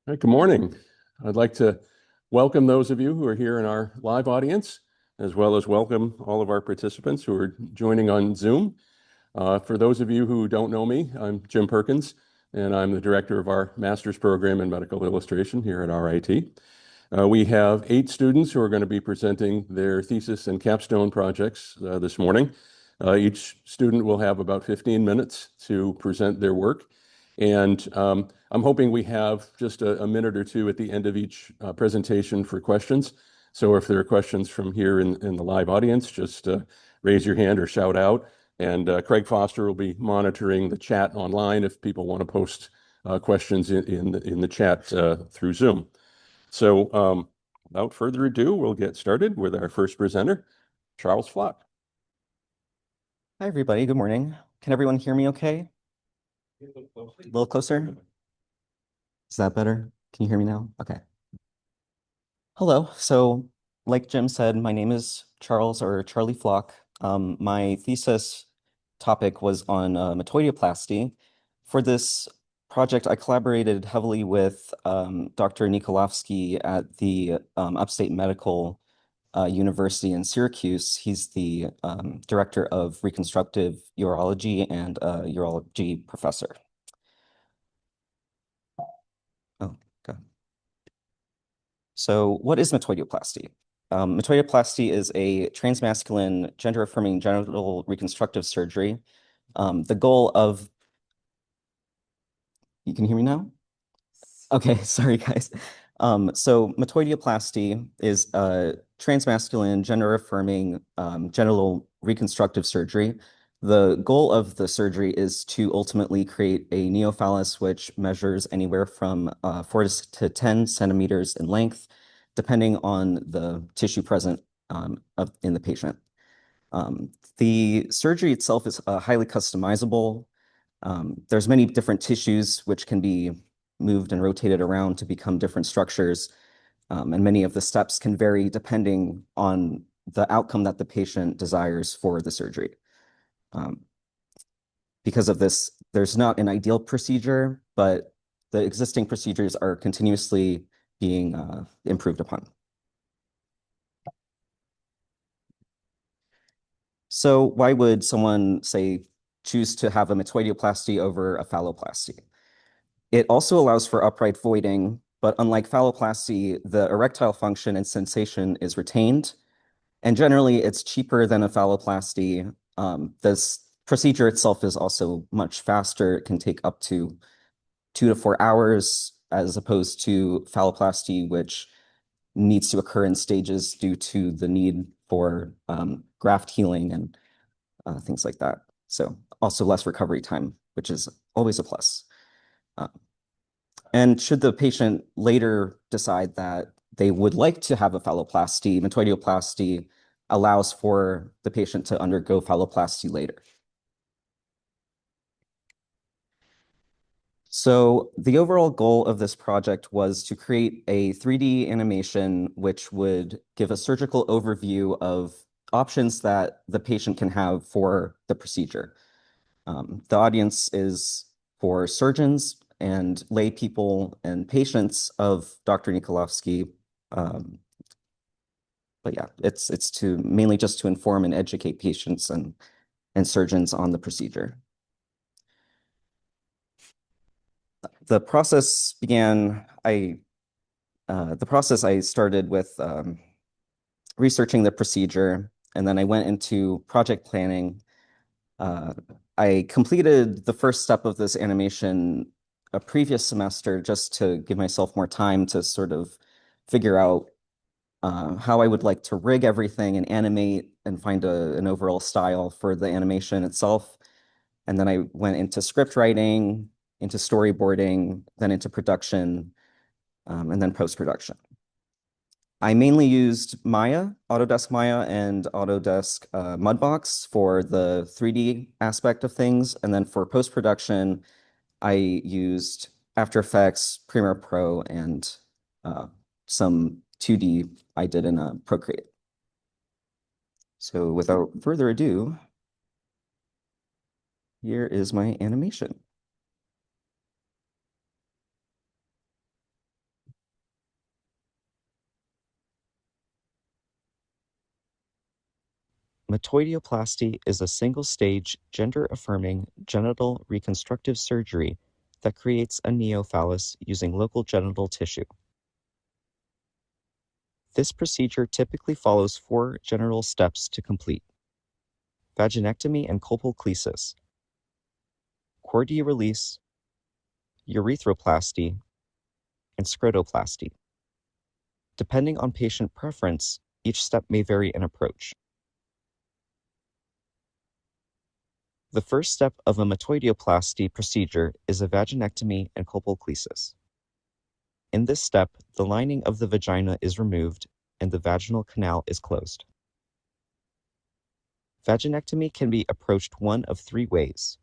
All right, good morning. I'd like to welcome those of you who are here in our live audience, as well as welcome all of our participants who are joining on Zoom. For those of you who don't know me, I'm Jim Perkins, and I'm the director of our master's program in medical illustration here at RIT. We have 8 students who are going to be presenting their thesis and capstone projects this morning. Each student will have about 15 minutes to present their work. And I'm hoping we have just a minute or two at the end of each presentation for questions. So if there are questions from here in the live audience, just raise your hand or shout out. And Craig Foster will be monitoring the chat online if people want to post questions in the chat through Zoom. So without further ado, we'll get started with our first presenter, Charles Flock. Hi, everybody. Good morning. Can everyone hear me okay? A little closer? Is that better? Can you hear me now? Okay. Hello. So, like Jim said, my name is Charles or Charlie Flock. My thesis topic was on metoidioplasty. For this project, I collaborated heavily with Dr. Nikolovsky at the Upstate Medical University in Syracuse. He's the director of reconstructive urology and a urology professor. Oh, okay. So what is metoidioplasty? Metoidioplasty is a transmasculine, gender-affirming genital reconstructive surgery. The goal of, you can hear me now? Okay, sorry guys. So metoidioplasty is a transmasculine, gender-affirming genital reconstructive surgery. The goal of the surgery is to ultimately create a neophallus which measures anywhere from 4 to 10 centimeters in length, depending on the tissue present in the patient. The surgery itself is highly customizable. There's many different tissues which can be moved and rotated around to become different structures. And many of the steps can vary depending on the outcome that the patient desires for the surgery. Because of this, there's not an ideal procedure, but the existing procedures are continuously being improved upon. So why would someone, say, choose to have a metoidioplasty over a phalloplasty? It also allows for upright voiding, but unlike phalloplasty, the erectile function and sensation is retained. And generally, it's cheaper than a phalloplasty. This procedure itself is also much faster. It can take up to 2 to 4 hours, as opposed to phalloplasty, which needs to occur in stages due to the need for graft healing and things like that. So also less recovery time, which is always a plus. And should the patient later decide that they would like to have a phalloplasty, metoidioplasty allows for the patient to undergo phalloplasty later. So the overall goal of this project was to create a 3D animation which would give a surgical overview of options that the patient can have for the procedure. The audience is for surgeons and lay people and patients of Dr. Nikolovsky. But yeah, it's to mainly just to inform and educate patients and surgeons on the procedure. The process began, the process I started with researching the procedure, and then I went into project planning. I completed the first step of this animation a previous semester just to give myself more time to sort of figure out how I would like to rig everything and animate and find an overall style for the animation itself. And then I went into script writing, into storyboarding, then into production, and then post-production. I mainly used Maya, Autodesk Maya, and Autodesk Mudbox for the 3D aspect of things. And then for post-production, I used After Effects, Premiere Pro, and some 2D I did in Procreate. So without further ado, here is my animation. Metoidioplasty is a single-stage, gender-affirming genital reconstructive surgery that creates a neophallus using local genital tissue. This procedure typically follows 4 general steps to complete: vaginectomy and colpoclesis, chordee release, urethroplasty, and scrotoplasty. Depending on patient preference, each step may vary in approach. The first step of a metoidioplasty procedure is a vaginectomy and colpoclesis. In this step, the lining of the vagina is removed and the vaginal canal is closed. Vaginectomy can be approached one of 3 ways: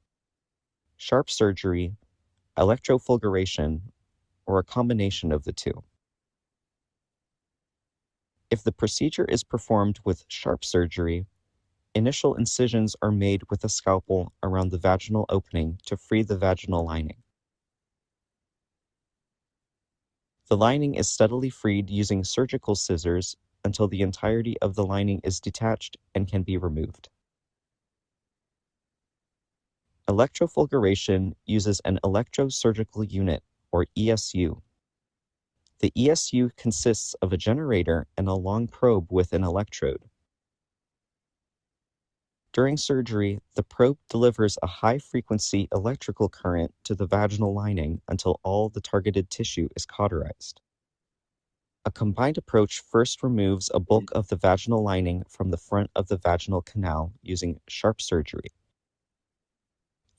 sharp surgery, electrofulguration, or a combination of the two. If the procedure is performed with sharp surgery, initial incisions are made with a scalpel around the vaginal opening to free the vaginal lining. The lining is steadily freed using surgical scissors until the entirety of the lining is detached and can be removed. Electrofulguration uses an electrosurgical unit, or ESU. The ESU consists of a generator and a long probe with an electrode. During surgery, the probe delivers a high-frequency electrical current to the vaginal lining until all the targeted tissue is cauterized. A combined approach first removes a bulk of the vaginal lining from the front of the vaginal canal using sharp surgery.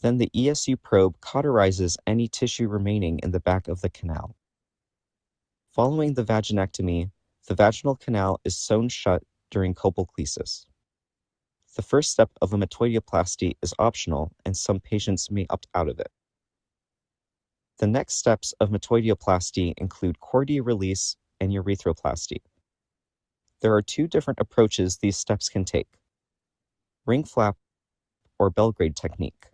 Then the ESU probe cauterizes any tissue remaining in the back of the canal. Following the vaginectomy, the vaginal canal is sewn shut during colpoclesis. The first step of a metoidioplasty is optional, and some patients may opt out of it. The next steps of metoidioplasty include chordee release and urethroplasty. There are 2 different approaches these steps can take: ring flap or Belgrade technique.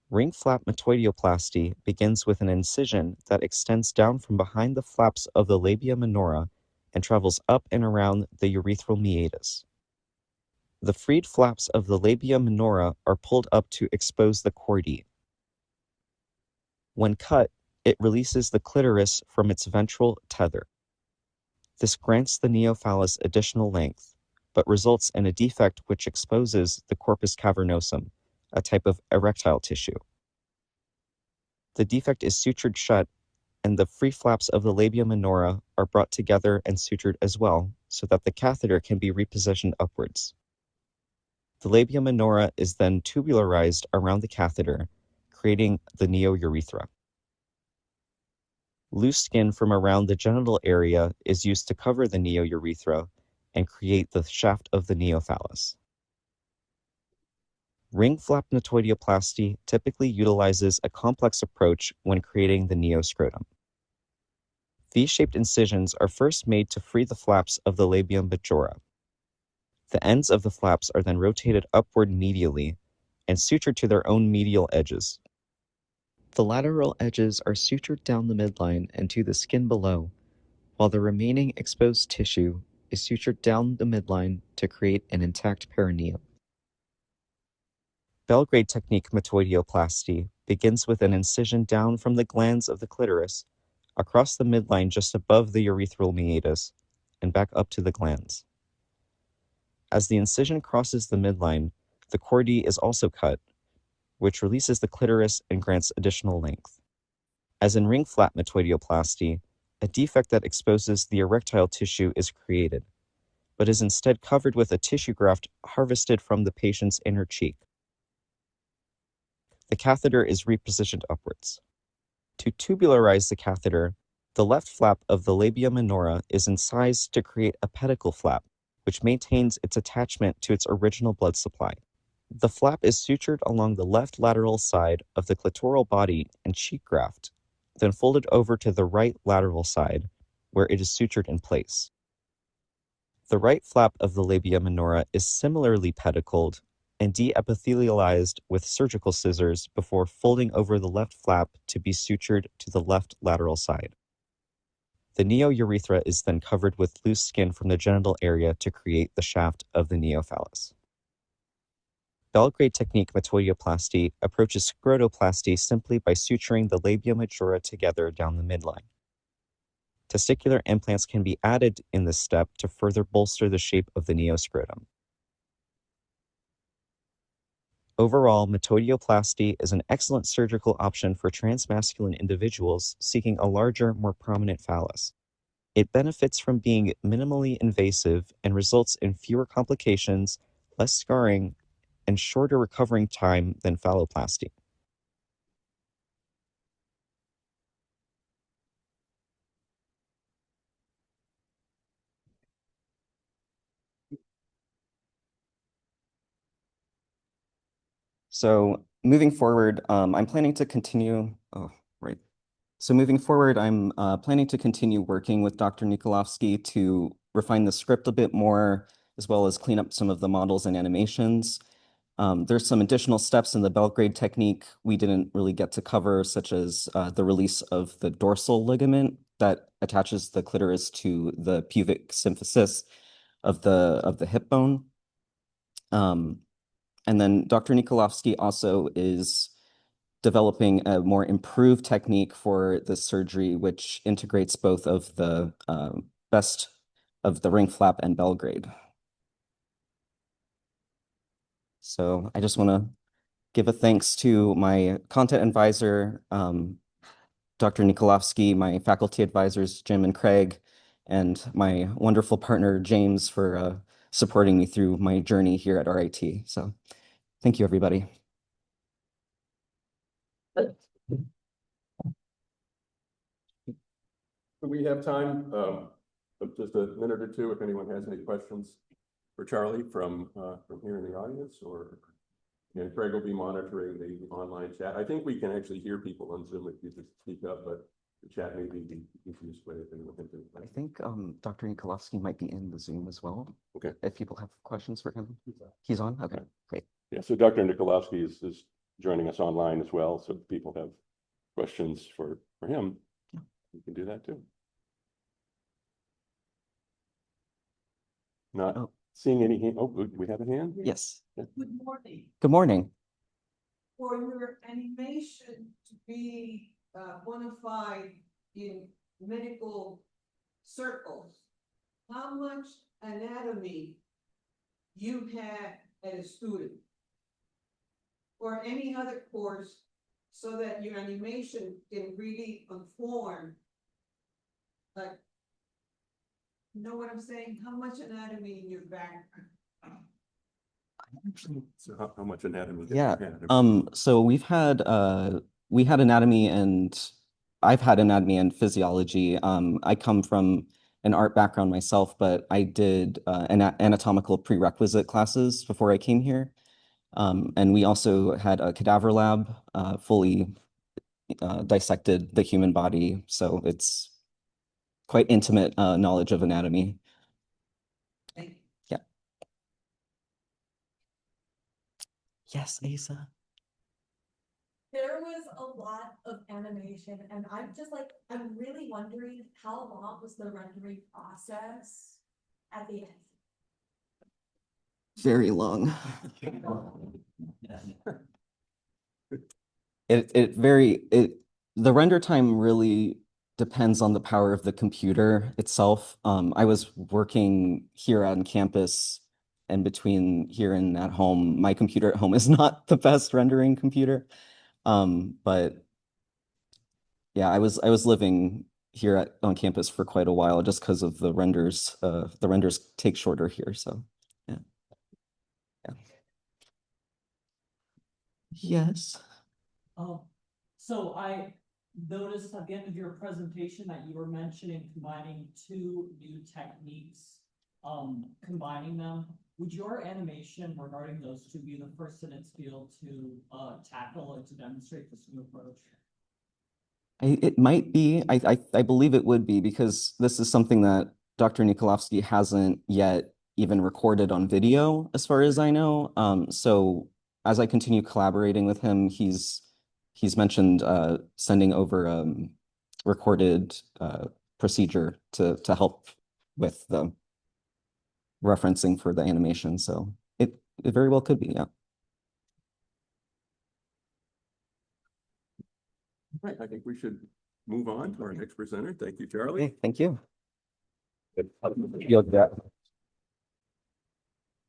Ring flap metoidioplasty begins with an incision that extends down from behind the flaps of the labia minora and travels up and around the urethral meatus. The freed flaps of the labia minora are pulled up to expose the chordee. When cut, it releases the clitoris from its ventral tether. This grants the neophallus additional length, but results in a defect which exposes the corpus cavernosum, a type of erectile tissue. The defect is sutured shut, and the free flaps of the labia minora are brought together and sutured as well, so that the catheter can be repositioned upwards. The labia minora is then tubularized around the catheter, creating the neourethra. Loose skin from around the genital area is used to cover the neourethra and create the shaft of the neophallus. Ring flap metoidioplasty typically utilizes a complex approach when creating the neoscrotum. V-shaped incisions are first made to free the flaps of the labia majora. The ends of the flaps are then rotated upward medially and sutured to their own medial edges. The lateral edges are sutured down the midline and to the skin below, while the remaining exposed tissue is sutured down the midline to create an intact perineum. Belgrade technique metoidioplasty begins with an incision down from the glands of the clitoris, across the midline just above the urethral meatus, and back up to the glands. As the incision crosses the midline, the chordee is also cut, which releases the clitoris and grants additional length. As in ring flap metoidioplasty, a defect that exposes the erectile tissue is created, but is instead covered with a tissue graft harvested from the patient's inner cheek. The catheter is repositioned upwards. To tubularize the catheter, the left flap of the labia minora is incised to create a pedicle flap, which maintains its attachment to its original blood supply. The flap is sutured along the left lateral side of the clitoral body and cheek graft, then folded over to the right lateral side, where it is sutured in place. The right flap of the labia minora is similarly pedicled and deepithelialized with surgical scissors before folding over the left flap to be sutured to the left lateral side. The neourethra is then covered with loose skin from the genital area to create the shaft of the neophallus. Belgrade technique metoidioplasty approaches scrotoplasty simply by suturing the labia majora together down the midline. Testicular implants can be added in this step to further bolster the shape of the neoscrotum. Overall, metoidioplasty is an excellent surgical option for transmasculine individuals seeking a larger, more prominent phallus. It benefits from being minimally invasive and results in fewer complications, less scarring, and shorter recovering time than phalloplasty. So moving forward, I'm planning to continue. Oh, right. So moving forward, I'm planning to continue working with Dr. Nikolovsky to refine the script a bit more, as well as clean up some of the models and animations. There's some additional steps in the Belgrade technique we didn't really get to cover, such as the release of the dorsal ligament that attaches the clitoris to the pubic symphysis of the hip bone. And then Dr. Nikolovsky also is developing a more improved technique for the surgery, which integrates both of the best of the ring flap and Belgrade. So I just want to give a thanks to my content advisor, Dr. Nikolovsky, my faculty advisors, Jim and Craig, and my wonderful partner, James, for supporting me through my journey here at RIT. So thank you, everybody. We have time, just a minute or two, if anyone has any questions for Charlie from here in the audience, or and Craig will be monitoring the online chat. I think we can actually hear people on Zoom if you just speak up, but the chat may be the easiest way if anyone can do it. I think Dr. Nikolovsky might be in the Zoom as well. Okay. If people have questions for him. He's on? Okay, great. Yeah, so Dr. Nikolovsky is joining us online as well, so if people have questions for him, you can do that too. Not seeing any hand. Oh, we have a hand? Yes. Good morning. Good morning. For your animation to be bona fide in medical circles, how much anatomy you had as a student or any other course so that your animation can really conform, like, you know what I'm saying? How much anatomy in your background? So how much anatomy did Yeah. you have? So we had anatomy and I've had anatomy and physiology. I come from an art background myself, but I did anatomical prerequisite classes before I came here. And we also had a cadaver lab, fully dissected the human body. So it's quite intimate knowledge of anatomy. Thank you. Yeah. Yes, Asa. There was a lot of animation, and I'm really wondering how long was the rendering process at the end? Very long. The render time really depends on the power of the computer itself. I was working here on campus, and between here and at home, my computer at home is not the best rendering computer. But yeah, I was living here on campus for quite a while just because of the renders. The renders take shorter here, so yeah. Yeah. Yes. So I noticed at the end of your presentation that you were mentioning combining two new techniques, combining them. Would your animation regarding those two be the first in its field to tackle and to demonstrate this new approach? It might be. I believe it would be because this is something that Dr. Nikolovsky hasn't yet even recorded on video, as far as I know. So as I continue collaborating with him, he's mentioned sending over recorded procedure to help with the referencing for the animation. So it very well could be, yeah. Right, I think we should move on to our next presenter. Thank you, Charlie. Okay, thank you.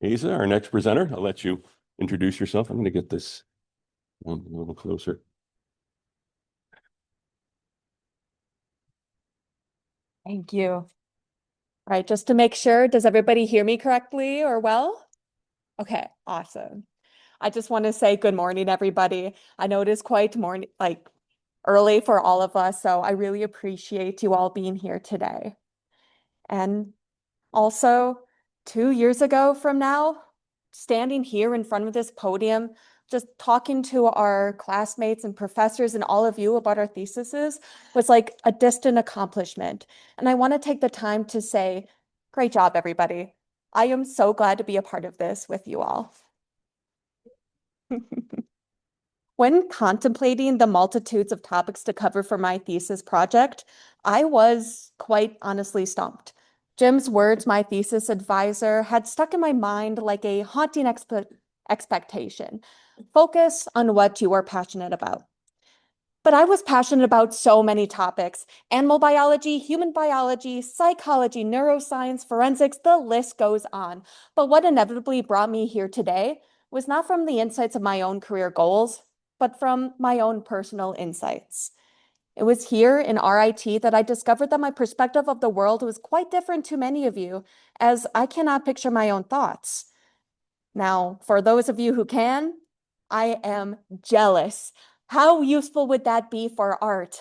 Asa, our next presenter, I'll let you introduce yourself. I'm going to get this one a little closer. Thank you. All right, just to make sure, does everybody hear me correctly or well? Okay, awesome. I just want to say good morning, everybody. I know it is quite morning, like early for all of us, so I really appreciate you all being here today. And also, 2 years ago from now, standing here in front of this podium, just talking to our classmates and professors and all of you about our theses was like a distant accomplishment. And I want to take the time to say, great job, everybody. I am so glad to be a part of this with you all. When contemplating the multitudes of topics to cover for my thesis project, I was quite honestly stumped. Jim's words, my thesis advisor, had stuck in my mind like a haunting expectation. Focus on what you are passionate about. But I was passionate about so many topics: animal biology, human biology, psychology, neuroscience, forensics, the list goes on. But what inevitably brought me here today was not from the insights of my own career goals, but from my own personal insights. It was here in RIT that I discovered that my perspective of the world was quite different to many of you, as I cannot picture my own thoughts. Now, for those of you who can, I am jealous. How useful would that be for art?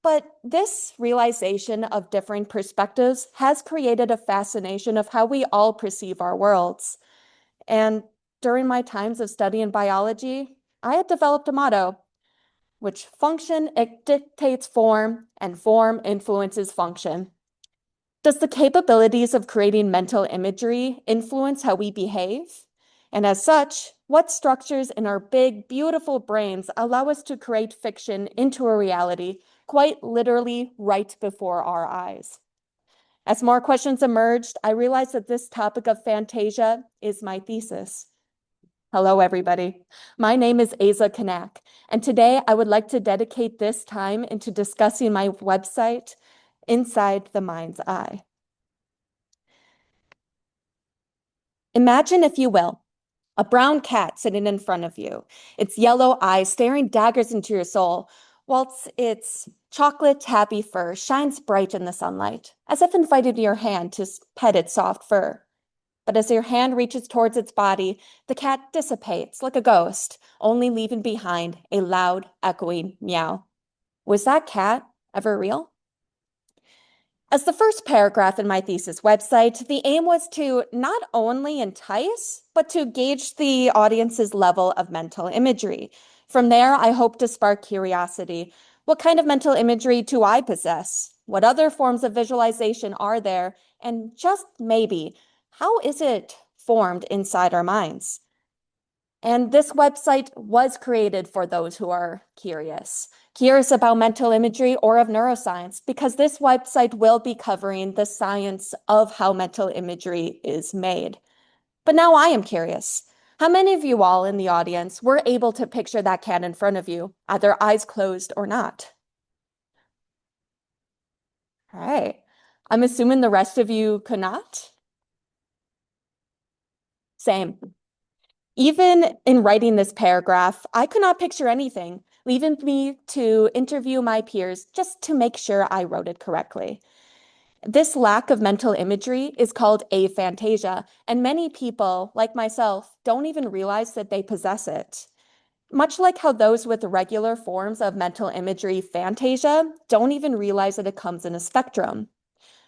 But this realization of different perspectives has created a fascination of how we all perceive our worlds. And during my times of studying biology, I had developed a motto, which function dictates form and form influences function. Does the capabilities of creating mental imagery influence how we behave? And as such, what structures in our big, beautiful brains allow us to create fiction into a reality quite literally right before our eyes? As more questions emerged, I realized that this topic of fantasia is my thesis. Hello, everybody. My name is Asa Kanak, and today I would like to dedicate this time into discussing my website, Inside the Mind's Eye. Imagine, if you will, a brown cat sitting in front of you, its yellow eyes staring daggers into your soul, whilst its chocolate tabby fur shines bright in the sunlight, as if inviting your hand to pet its soft fur. But as your hand reaches towards its body, the cat dissipates like a ghost, only leaving behind a loud, echoing meow. Was that cat ever real? As the first paragraph in my thesis website, the aim was to not only entice, but to gauge the audience's level of mental imagery. From there, I hope to spark curiosity. What kind of mental imagery do I possess? What other forms of visualization are there? And just maybe, how is it formed inside our minds? And this website was created for those who are curious about mental imagery or of neuroscience, because this website will be covering the science of how mental imagery is made. But now I am curious. How many of you all in the audience were able to picture that cat in front of you, either eyes closed or not? All right. I'm assuming the rest of you could not? Same. Even in writing this paragraph, I could not picture anything, leaving me to interview my peers just to make sure I wrote it correctly. This lack of mental imagery is called aphantasia, and many people, like myself, don't even realize that they possess it. Much like how those with regular forms of mental imagery phantasia don't even realize that it comes in a spectrum.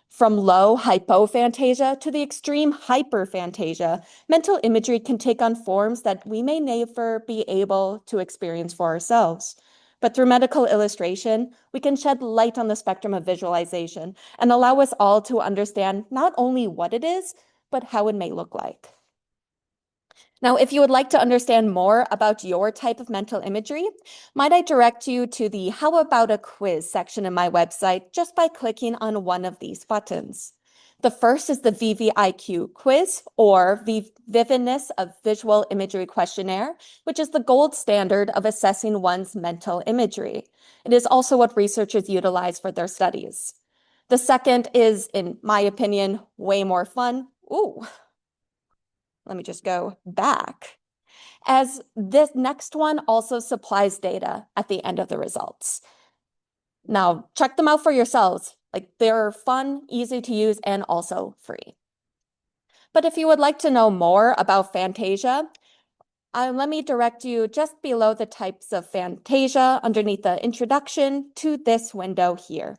From low hypophantasia to the extreme hyperphantasia, mental imagery can take on forms that we may never be able to experience for ourselves. But through medical illustration, we can shed light on the spectrum of visualization and allow us all to understand not only what it is, but how it may look like. Now, if you would like to understand more about your type of mental imagery, might I direct you to the How About a Quiz section of my website just by clicking on one of these buttons. The first is the VVIQ quiz, or Vividness of Visual Imagery Questionnaire, which is the gold standard of assessing one's mental imagery. It is also what researchers utilize for their studies. The second is, in my opinion, way more fun. Ooh, let me just go back, as this next one also supplies data at the end of the results. Now, check them out for yourselves. Like, they're fun, easy to use, and also free. But if you would like to know more about Fantasia, let me direct you just below the types of Fantasia underneath the introduction to this window here.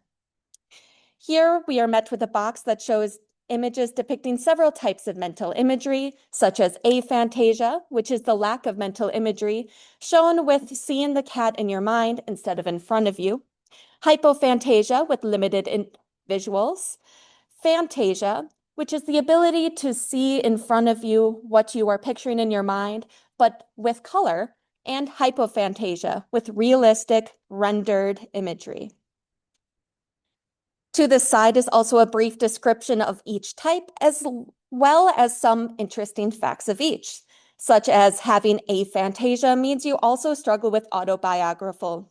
Here, we are met with a box that shows images depicting several types of mental imagery, such as aphantasia, which is the lack of mental imagery, shown with seeing the cat in your mind instead of in front of you. Hypophantasia, with limited visuals. Fantasia, which is the ability to see in front of you what you are picturing in your mind, but with color. And hypophantasia, with realistic, rendered imagery. To the side is also a brief description of each type, as well as some interesting facts of each, such as having aphantasia means you also struggle with autobiographical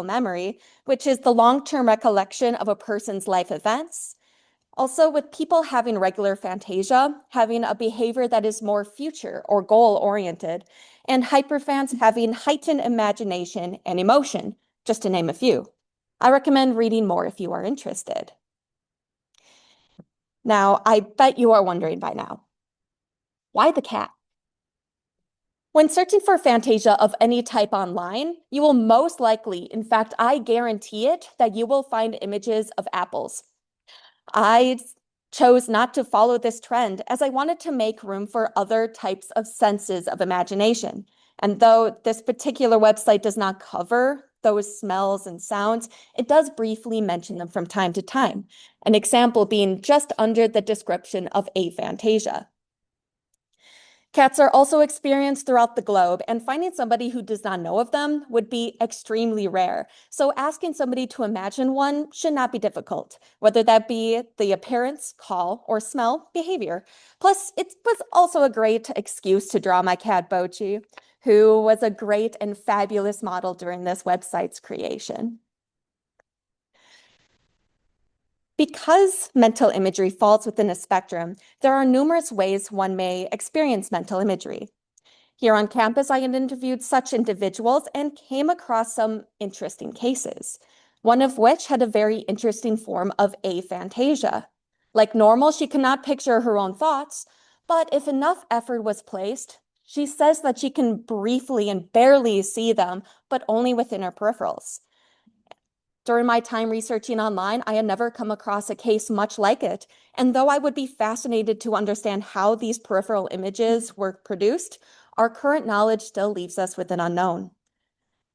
memory, which is the long-term recollection of a person's life events. Also, with people having regular fantasia, having a behavior that is more future or goal-oriented, and hyperfans having heightened imagination and emotion, just to name a few. I recommend reading more if you are interested. Now, I bet you are wondering by now, why the cat? When searching for Fantasia of any type online, you will most likely, in fact, I guarantee it, that you will find images of apples. I chose not to follow this trend as I wanted to make room for other types of senses of imagination. And though this particular website does not cover those smells and sounds, it does briefly mention them from time to time. An example being just under the description of aphantasia. Cats are also experienced throughout the globe, and finding somebody who does not know of them would be extremely rare. So asking somebody to imagine one should not be difficult, whether that be the appearance, call, or smell behavior. Plus, it was also a great excuse to draw my cat Bochi, who was a great and fabulous model during this website's creation. Because mental imagery falls within a spectrum, there are numerous ways one may experience mental imagery. Here on campus, I had interviewed such individuals and came across some interesting cases, one of which had a very interesting form of aphantasia. Like normal, she could not picture her own thoughts, but if enough effort was placed, she says that she can briefly and barely see them, but only within her peripherals. During my time researching online, I had never come across a case much like it, and though I would be fascinated to understand how these peripheral images were produced, our current knowledge still leaves us with an unknown.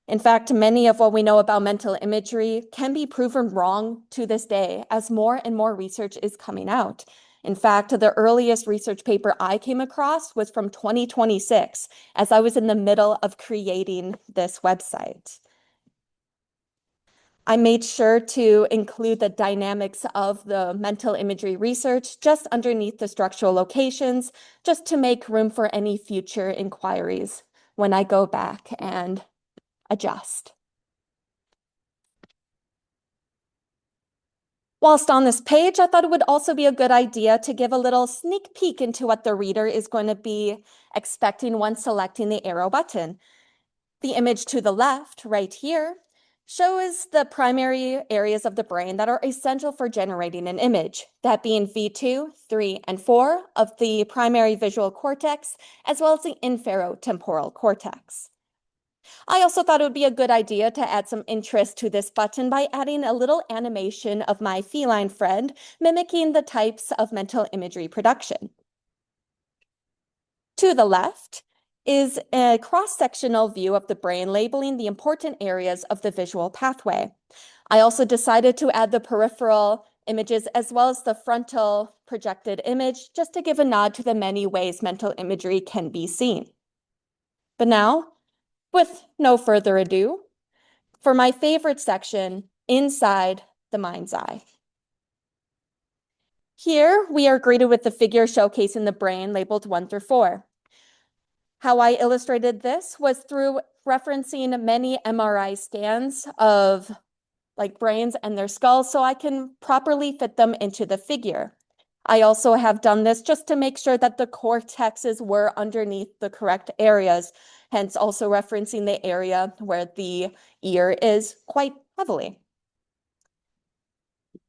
In fact, many of what we know about mental imagery can be proven wrong to this day, as more and more research is coming out. In fact, the earliest research paper I came across was from 2026, as I was in the middle of creating this website. I made sure to include the dynamics of the mental imagery research just underneath the structural locations, just to make room for any future inquiries when I go back and adjust. Whilst on this page, I thought it would also be a good idea to give a little sneak peek into what the reader is going to be expecting when selecting the arrow button. The image to the left, right here, shows the primary areas of the brain that are essential for generating an image, that being V2, 3, and 4 of the primary visual cortex, as well as the inferotemporal cortex. I also thought it would be a good idea to add some interest to this button by adding a little animation of my feline friend, mimicking the types of mental imagery production. To the left is a cross-sectional view of the brain labeling the important areas of the visual pathway. I also decided to add the peripheral images as well as the frontal projected image, just to give a nod to the many ways mental imagery can be seen. But now, with no further ado, for my favorite section, inside the mind's eye. Here, we are greeted with the figure showcasing the brain labeled 1 through 4. How I illustrated this was through referencing many MRI scans of brains and their skulls so I can properly fit them into the figure. I also have done this just to make sure that the cortexes were underneath the correct areas, hence also referencing the area where the ear is quite heavily.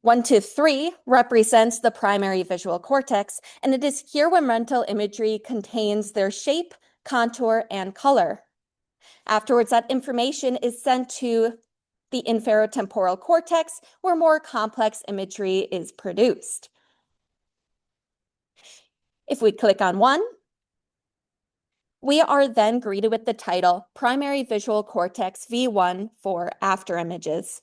1 to 3 represents the primary visual cortex, and it is here where mental imagery contains their shape, contour, and color. Afterwards, that information is sent to the inferotemporal cortex, where more complex imagery is produced. If we click on 1, we are then greeted with the title, Primary Visual Cortex V1 for After Images.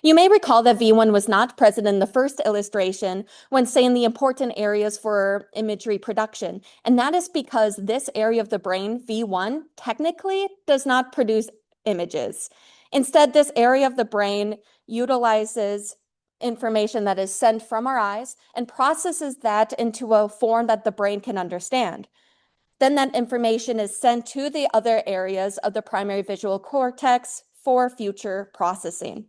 You may recall that V1 was not present in the first illustration when saying the important areas for imagery production, and that is because this area of the brain, V1, technically does not produce images. Instead, this area of the brain utilizes information that is sent from our eyes and processes that into a form that the brain can understand. Then that information is sent to the other areas of the primary visual cortex for future processing.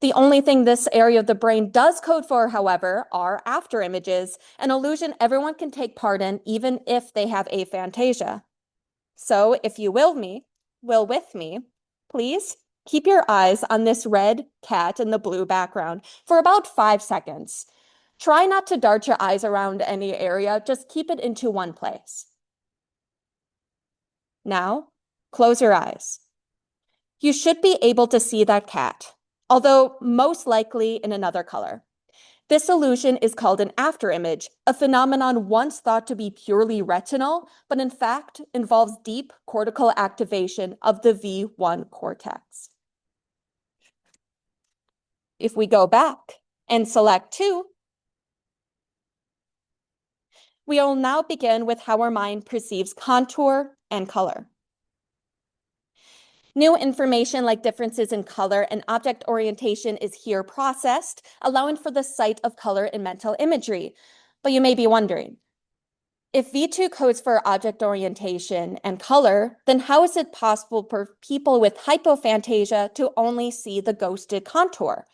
The only thing this area of the brain does code for, however, are after images, an illusion everyone can take part in even if they have aphantasia. So if you will with me, please keep your eyes on this red cat in the blue background for about 5 seconds. Try not to dart your eyes around any area, just keep it into one place. Now, close your eyes. You should be able to see that cat, although most likely in another color. This illusion is called an afterimage, a phenomenon once thought to be purely retinal, but in fact involves deep cortical activation of the V1 cortex. If we go back and select 2, we will now begin with how our mind perceives contour and color. New information like differences in color and object orientation is here processed, allowing for the sight of color in mental imagery. But you may be wondering, if V2 codes for object orientation and color, then how is it possible for people with hypophantasia to only see the ghosted contour?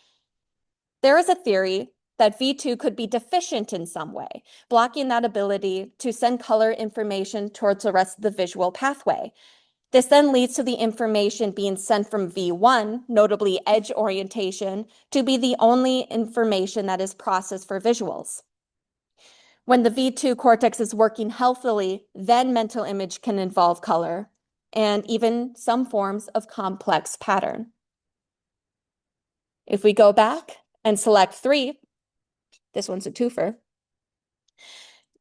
There is a theory that V2 could be deficient in some way, blocking that ability to send color information towards the rest of the visual pathway. This then leads to the information being sent from V1, notably edge orientation, to be the only information that is processed for visuals. When the V2 cortex is working healthily, then mental image can involve color and even some forms of complex pattern. If we go back and select 3, this one's a twofer.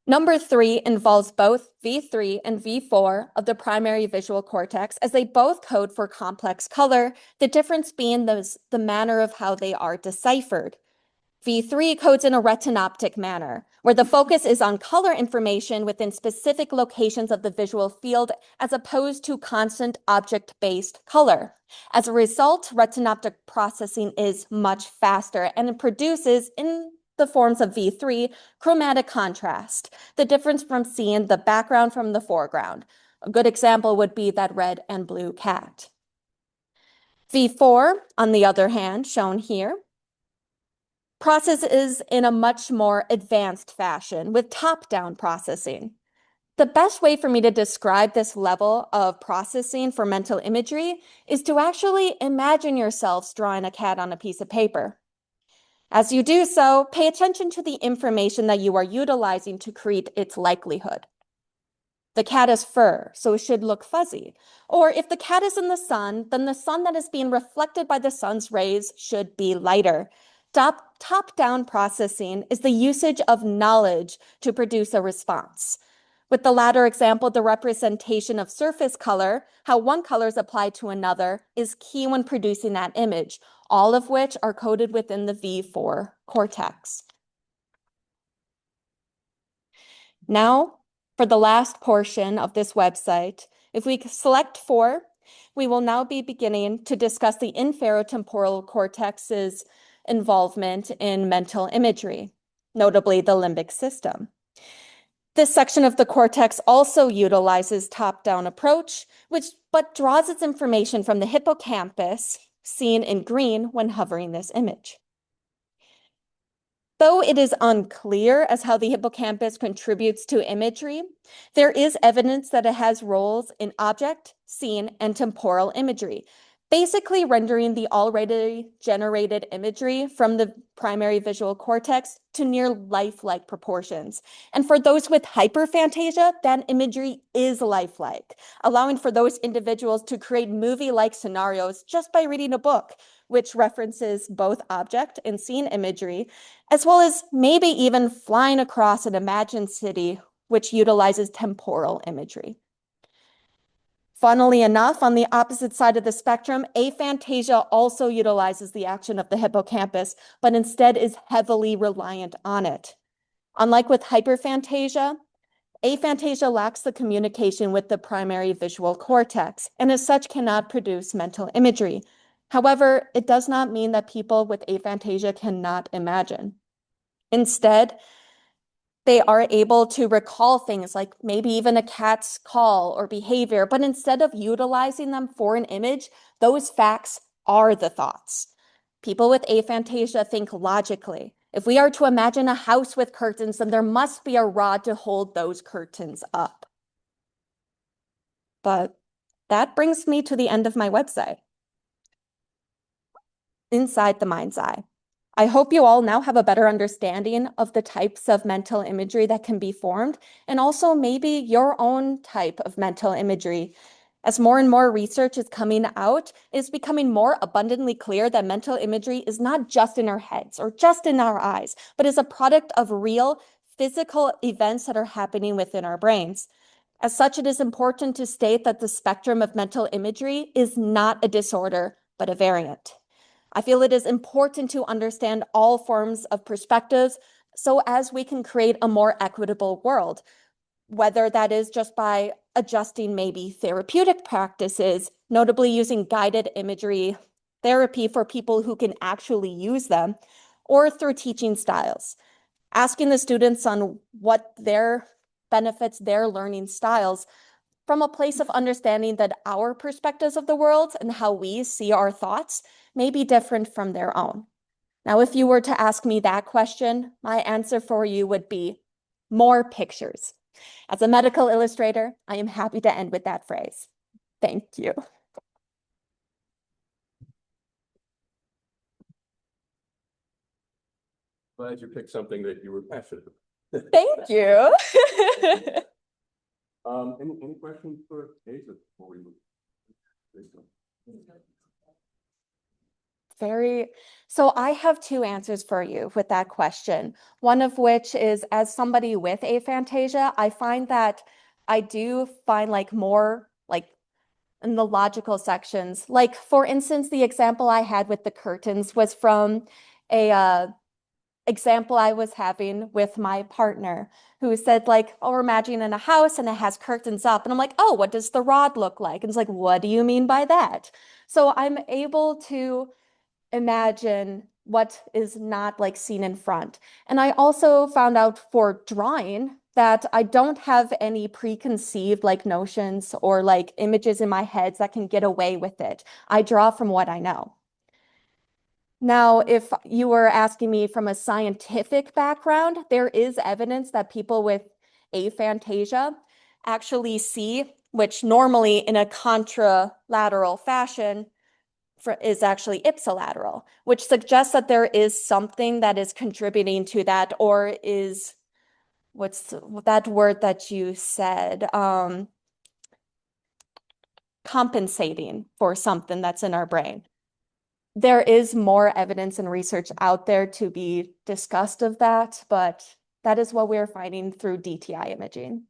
Number 3 involves both V3 and V4 of the primary visual cortex, as they both code for complex color, the difference being the manner of how they are deciphered. V3 codes in a retinoptic manner, where the focus is on color information within specific locations of the visual field, as opposed to constant object-based color. As a result, retinoptic processing is much faster, and it produces, in the forms of V3, chromatic contrast, the difference from seeing the background from the foreground. A good example would be that red and blue cat. V4, on the other hand, shown here, processes in a much more advanced fashion with top-down processing. The best way for me to describe this level of processing for mental imagery is to actually imagine yourselves drawing a cat on a piece of paper. As you do so, pay attention to the information that you are utilizing to create its likelihood. The cat is fur, so it should look fuzzy. Or if the cat is in the sun, then the sun that is being reflected by the sun's rays should be lighter. Top-down processing is the usage of knowledge to produce a response. With the latter example, the representation of surface color, how one color is applied to another, is key when producing that image. all of which are coded within the V4 cortex. Now, for the last portion of this website, if we select 4, we will now be beginning to discuss the inferotemporal cortex's involvement in mental imagery, notably the limbic system. This section of the cortex also utilizes top-down approach, but draws its information from the hippocampus, seen in green when hovering this image. Though it is unclear as how the hippocampus contributes to imagery, there is evidence that it has roles in object, scene, and temporal imagery, basically rendering the already generated imagery from the primary visual cortex to near lifelike proportions. And for those with hyperphantasia, that imagery is lifelike, allowing for those individuals to create movie-like scenarios just by reading a book, which references both object and scene imagery, as well as maybe even flying across an imagined city, which utilizes temporal imagery. Funnily enough, on the opposite side of the spectrum, aphantasia also utilizes the action of the hippocampus, but instead is heavily reliant on it. Unlike with hyperphantasia, aphantasia lacks the communication with the primary visual cortex, and as such cannot produce mental imagery. However, it does not mean that people with aphantasia cannot imagine. Instead, they are able to recall things like maybe even a cat's call or behavior, but instead of utilizing them for an image, those facts are the thoughts. People with aphantasia think logically. If we are to imagine a house with curtains, then there must be a rod to hold those curtains up. But that brings me to the end of my website. Inside the mind's eye. I hope you all now have a better understanding of the types of mental imagery that can be formed, and also maybe your own type of mental imagery. As more and more research is coming out, it is becoming more abundantly clear that mental imagery is not just in our heads or just in our eyes, but is a product of real physical events that are happening within our brains. As such, it is important to state that the spectrum of mental imagery is not a disorder, but a variant. I feel it is important to understand all forms of perspectives so as we can create a more equitable world, whether that is just by adjusting maybe therapeutic practices, notably using guided imagery therapy for people who can actually use them, or through teaching styles. Asking the students on what their benefits their learning styles from a place of understanding that our perspectives of the world and how we see our thoughts may be different from their own. Now, if you were to ask me that question, my answer for you would be more pictures. As a medical illustrator, I am happy to end with that phrase. Thank you. Glad you picked something that you were passionate about. Thank you. Any questions for Asa before we move? So I have 2 answers for you with that question. One of which is, as somebody with aphantasia, I find that I do find more in the logical sections. Like, for instance, the example I had with the curtains was from a example I was having with my partner, who said oh, we're imagining a house and it has curtains up. And I'm like, oh, what does the rod look like? And it's like, what do you mean by that? So I'm able to imagine what is not seen in front. And I also found out for drawing that I don't have any preconceived notions or images in my head that can get away with it. I draw from what I know. Now, if you were asking me from a scientific background, there is evidence that people with aphantasia actually see, which normally in a contralateral fashion is actually ipsilateral, which suggests that there is something that is contributing to that, or is, what's that word that you said? Compensating for something that's in our brain. There is more evidence and research out there to be discussed of that, but that is what we're finding through DTI imaging.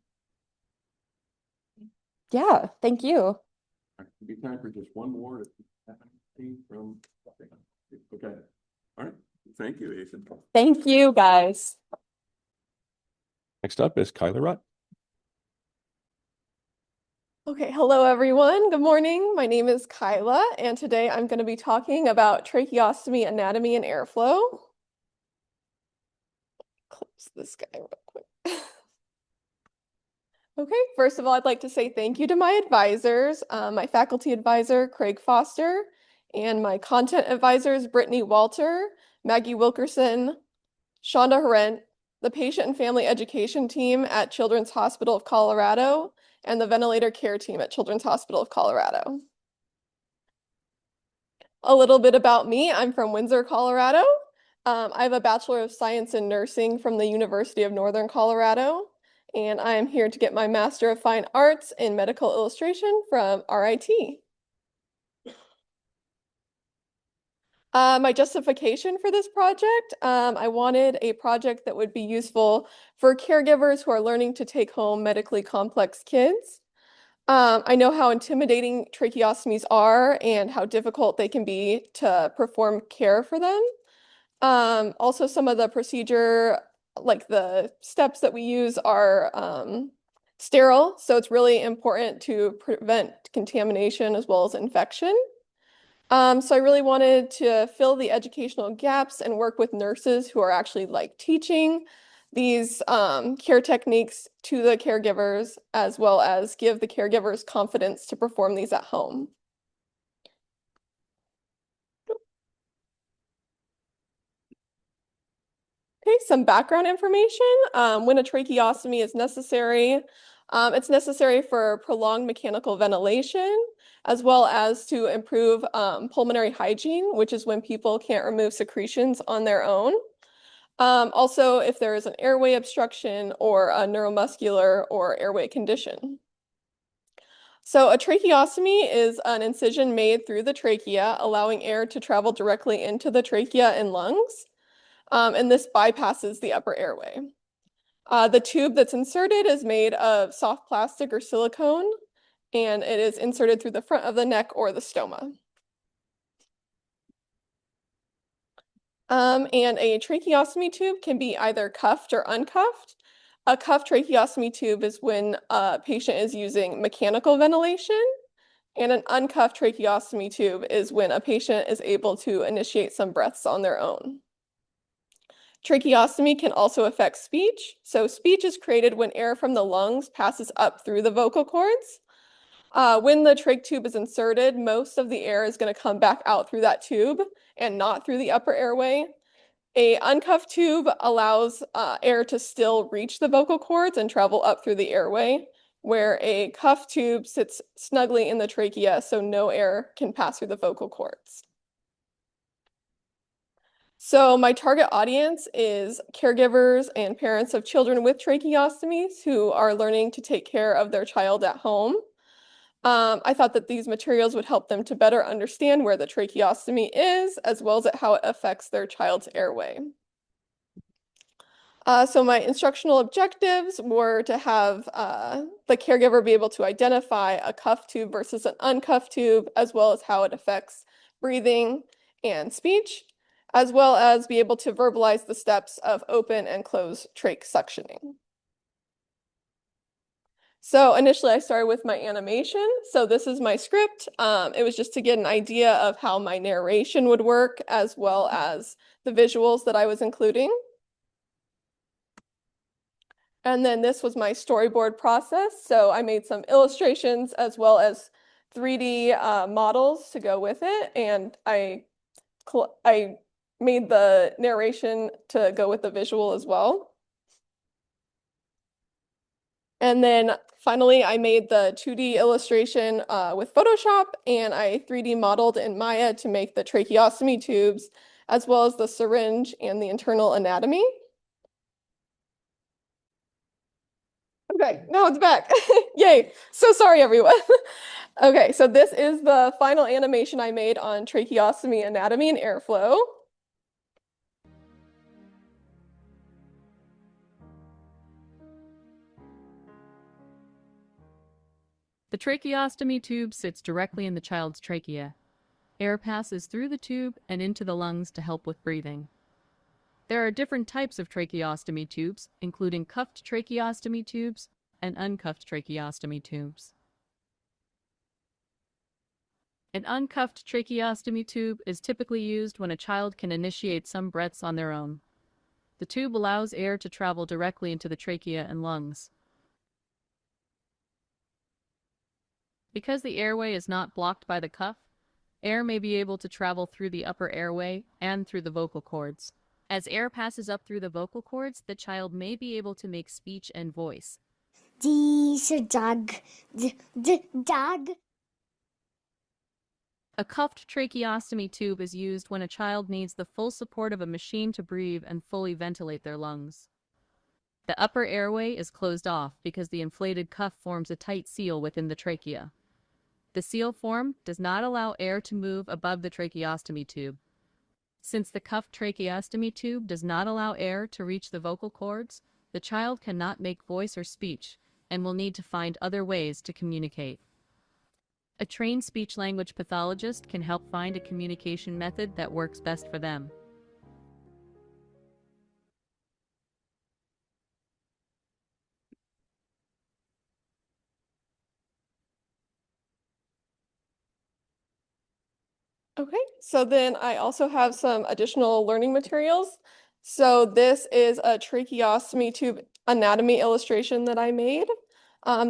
Yeah, thank you. It'll be time for just one more from Okay. All right. Thank you, Ethan. Thank you, guys. Next up is Kyla Rutt. Okay, hello everyone. Good morning. My name is Kyla, and today I'm going to be talking about tracheostomy anatomy and airflow. Close this guy real quick. Okay, first of all, I'd like to say thank you to my advisors, my faculty advisor, Craig Foster, and my content advisors, Brittany Walter, Maggie Wilkerson, Shonda Horent, the patient and family education team at Children's Hospital of Colorado, and the ventilator care team at Children's Hospital of Colorado. A little bit about me. I'm from Windsor, Colorado. I have a Bachelor of Science in Nursing from the University of Northern Colorado, and I am here to get my Master of Fine Arts in Medical Illustration from RIT. My justification for this project, I wanted a project that would be useful for caregivers who are learning to take home medically complex kids. I know how intimidating tracheostomies are and how difficult they can be to perform care for them. Also, some of the procedure, like the steps that we use are sterile, so it's really important to prevent contamination as well as infection. So I really wanted to fill the educational gaps and work with nurses who are actually like teaching these care techniques to the caregivers, as well as give the caregivers confidence to perform these at home. Okay, some background information. When a tracheostomy is necessary, it's necessary for prolonged mechanical ventilation, as well as to improve pulmonary hygiene, which is when people can't remove secretions on their own. Also, if there is an airway obstruction or a neuromuscular or airway condition. So a tracheostomy is an incision made through the trachea, allowing air to travel directly into the trachea and lungs. And this bypasses the upper airway. The tube that's inserted is made of soft plastic or silicone, and it is inserted through the front of the neck or the stoma. And a tracheostomy tube can be either cuffed or uncuffed. A cuffed tracheostomy tube is when a patient is using mechanical ventilation, and an uncuffed tracheostomy tube is when a patient is able to initiate some breaths on their own. Tracheostomy can also affect speech. So speech is created when air from the lungs passes up through the vocal cords. When the trach tube is inserted, most of the air is going to come back out through that tube and not through the upper airway. A uncuffed tube allows air to still reach the vocal cords and travel up through the airway, where a cuffed tube sits snugly in the trachea so no air can pass through the vocal cords. So my target audience is caregivers and parents of children with tracheostomies who are learning to take care of their child at home. I thought that these materials would help them to better understand where the tracheostomy is, as well as how it affects their child's airway. So my instructional objectives were to have the caregiver be able to identify a cuffed tube versus an uncuffed tube, as well as how it affects breathing and speech, as well as be able to verbalize the steps of open and closed trach suctioning. So initially I started with my animation. So this is my script. It was just to get an idea of how my narration would work, as well as the visuals that I was including. And then this was my storyboard process. So I made some illustrations as well as 3D models to go with it. And I made the narration to go with the visual as well. And then finally, I made the 2D illustration with Photoshop, and I 3D modeled in Maya to make the tracheostomy tubes, as well as the syringe and the internal anatomy. Okay, now it's back. Yay. So sorry, everyone. Okay, so this is the final animation I made on tracheostomy anatomy and airflow. The tracheostomy tube sits directly in the child's trachea. Air passes through the tube and into the lungs to help with breathing. There are different types of tracheostomy tubes, including cuffed tracheostomy tubes and uncuffed tracheostomy tubes. An uncuffed tracheostomy tube is typically used when a child can initiate some breaths on their own. The tube allows air to travel directly into the trachea and lungs. Because the airway is not blocked by the cuff, air may be able to travel through the upper airway and through the vocal cords. As air passes up through the vocal cords, the child may be able to make speech and voice. Dog. A cuffed tracheostomy tube is used when a child needs the full support of a machine to breathe and fully ventilate their lungs. The upper airway is closed off because the inflated cuff forms a tight seal within the trachea. The seal form does not allow air to move above the tracheostomy tube. Since the cuffed tracheostomy tube does not allow air to reach the vocal cords, the child cannot make voice or speech and will need to find other ways to communicate. A trained speech-language pathologist can help find a communication method that works best for them. Okay, so then I also have some additional learning materials. So this is a tracheostomy tube anatomy illustration that I made.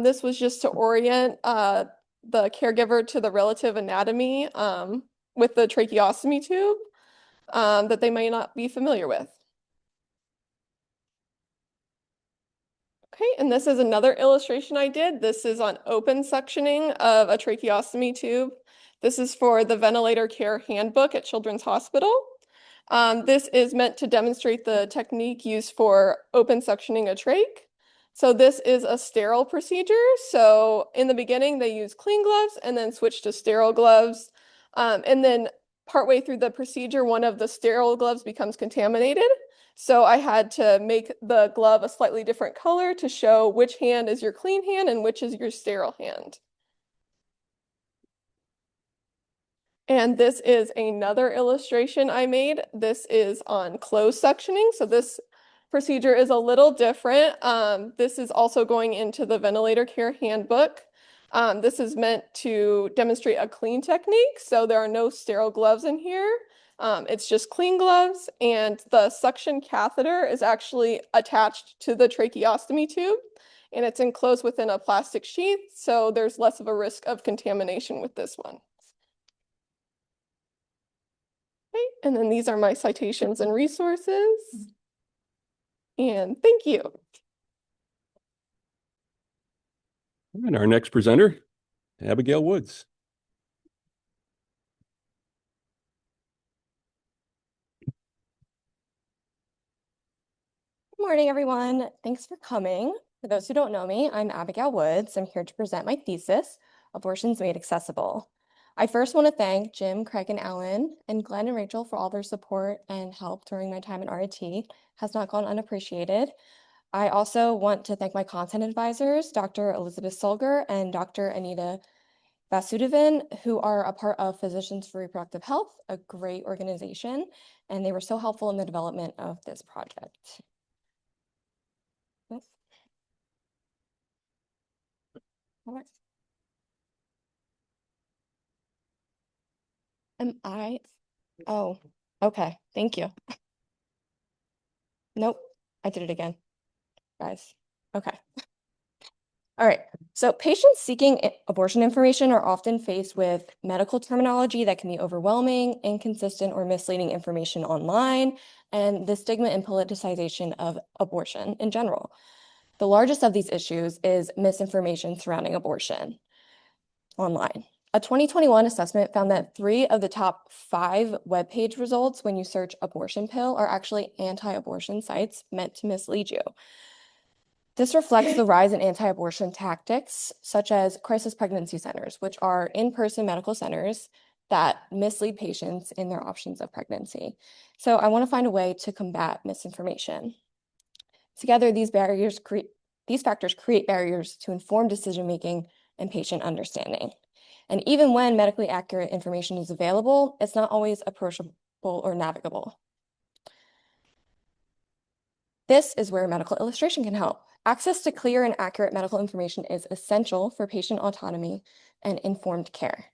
This was just to orient the caregiver to the relative anatomy with the tracheostomy tube that they may not be familiar with. Okay, and this is another illustration I did. This is on open suctioning of a tracheostomy tube. This is for the ventilator care handbook at Children's Hospital. This is meant to demonstrate the technique used for open suctioning a trach. So this is a sterile procedure. So in the beginning, they use clean gloves and then switch to sterile gloves. And then partway through the procedure, one of the sterile gloves becomes contaminated. So I had to make the glove a slightly different color to show which hand is your clean hand and which is your sterile hand. And this is another illustration I made. This is on closed suctioning. So this procedure is a little different. This is also going into the ventilator care handbook. This is meant to demonstrate a clean technique. So there are no sterile gloves in here. It's just clean gloves, and the suction catheter is actually attached to the tracheostomy tube, and it's enclosed within a plastic sheath. So there's less of a risk of contamination with this one. Okay, and then these are my citations and resources. And thank you. And our next presenter, Abigail Woods. Good morning, everyone. Thanks for coming. For those who don't know me, I'm Abigail Woods. I'm here to present my thesis, Abortions Made Accessible. I first want to thank Jim, Craig, and Ellen, and Glenn and Rachel for all their support and help during my time in RIT. Has not gone unappreciated. I also want to thank my content advisors, Dr. Elizabeth Solger and Dr. Anita Vasudevan, who are a part of Physicians for Reproductive Health, a great organization, and they were so helpful in the development of this project. Yes. All right. Oh, okay, thank you. Nope, I did it again, guys. Okay. All right, so patients seeking abortion information are often faced with medical terminology that can be overwhelming, inconsistent, or misleading information online, and the stigma and politicization of abortion in general. The largest of these issues is misinformation surrounding abortion online. A 2021 assessment found that 3 of the top 5 webpage results when you search abortion pill are actually anti-abortion sites meant to mislead you. This reflects the rise in anti-abortion tactics, such as crisis pregnancy centers, which are in-person medical centers that mislead patients in their options of pregnancy. So I want to find a way to combat misinformation. Together, these factors create barriers to informed decision-making and patient understanding. And even when medically accurate information is available, it's not always approachable or navigable. This is where medical illustration can help. Access to clear and accurate medical information is essential for patient autonomy and informed care.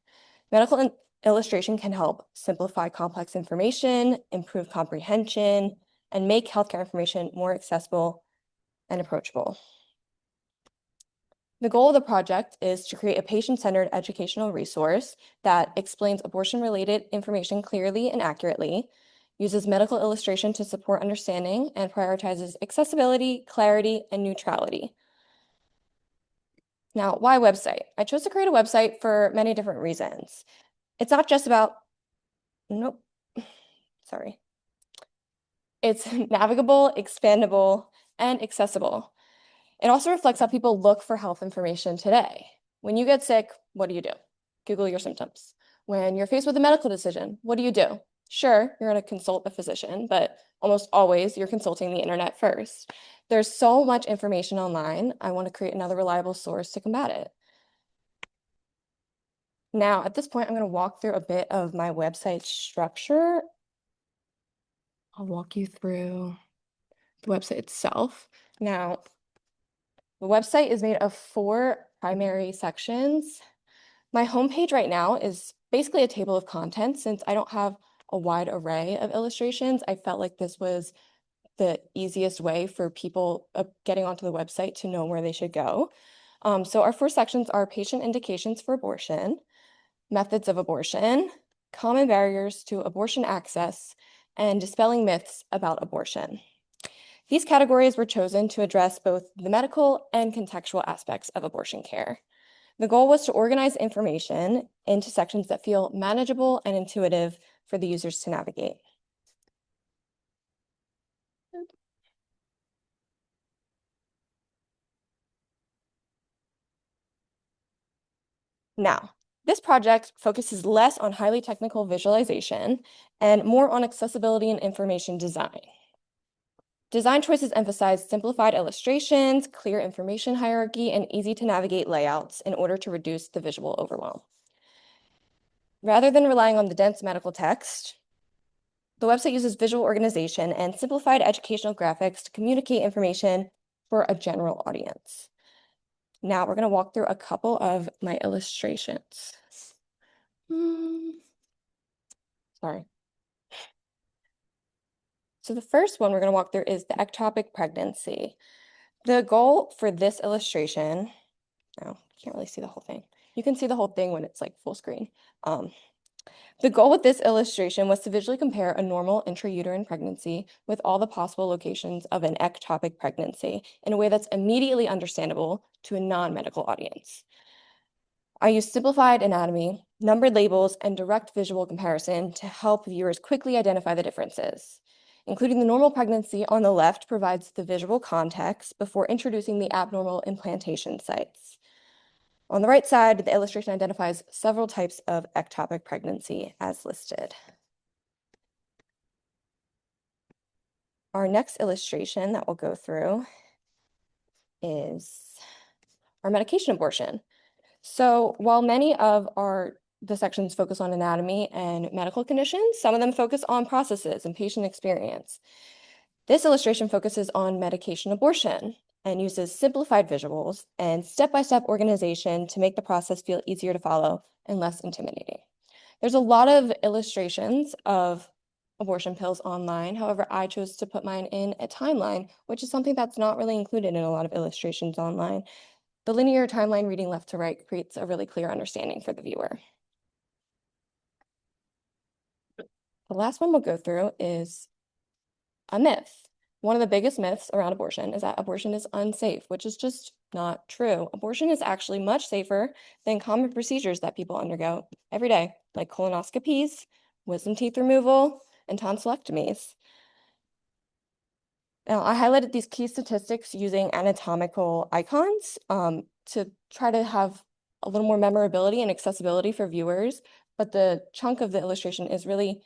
Medical illustration can help simplify complex information, improve comprehension, and make healthcare information more accessible and approachable. The goal of the project is to create a patient-centered educational resource that explains abortion-related information clearly and accurately, uses medical illustration to support understanding, and prioritizes accessibility, clarity, and neutrality. Now, why website? I chose to create a website for many different reasons. It's not just about, nope, sorry. It's navigable, expandable, and accessible. It also reflects how people look for health information today. When you get sick, what do you do? Google your symptoms. When you're faced with a medical decision, what do you do? Sure, you're going to consult a physician, but almost always you're consulting the internet first. There's so much information online. I want to create another reliable source to combat it. Now, at this point, I'm going to walk through a bit of my website structure. I'll walk you through the website itself. Now, the website is made of 4 primary sections. My homepage right now is basically a table of contents. Since I don't have a wide array of illustrations, I felt like this was the easiest way for people getting onto the website to know where they should go. So our 4 sections are patient indications for abortion, methods of abortion, common barriers to abortion access, and dispelling myths about abortion. These categories were chosen to address both the medical and contextual aspects of abortion care. The goal was to organize information into sections that feel manageable and intuitive for the users to navigate. Now, this project focuses less on highly technical visualization and more on accessibility and information design. Design choices emphasize simplified illustrations, clear information hierarchy, and easy to navigate layouts in order to reduce the visual overwhelm. Rather than relying on the dense medical text, the website uses visual organization and simplified educational graphics to communicate information for a general audience. Now we're going to walk through a couple of my illustrations. Sorry. So the first one we're going to walk through is the ectopic pregnancy. The goal for this illustration, no, you can't really see the whole thing. You can see the whole thing when it's like full screen. The goal with this illustration was to visually compare a normal intrauterine pregnancy with all the possible locations of an ectopic pregnancy in a way that's immediately understandable to a non-medical audience. I used simplified anatomy, numbered labels, and direct visual comparison to help viewers quickly identify the differences. Including the normal pregnancy on the left provides the visual context before introducing the abnormal implantation sites. On the right side, the illustration identifies several types of ectopic pregnancy as listed. Our next illustration that we'll go through is our medication abortion. So while many of the sections focus on anatomy and medical conditions, some of them focus on processes and patient experience. This illustration focuses on medication abortion and uses simplified visuals and step-by-step organization to make the process feel easier to follow and less intimidating. There's a lot of illustrations of abortion pills online. However, I chose to put mine in a timeline, which is something that's not really included in a lot of illustrations online. The linear timeline reading left to right creates a really clear understanding for the viewer. The last one we'll go through is a myth. One of the biggest myths around abortion is that abortion is unsafe, which is just not true. Abortion is actually much safer than common procedures that people undergo every day, like colonoscopies, wisdom teeth removal, and tonsillectomies. Now, I highlighted these key statistics using anatomical icons to try to have a little more memorability and accessibility for viewers, but the chunk of the illustration is really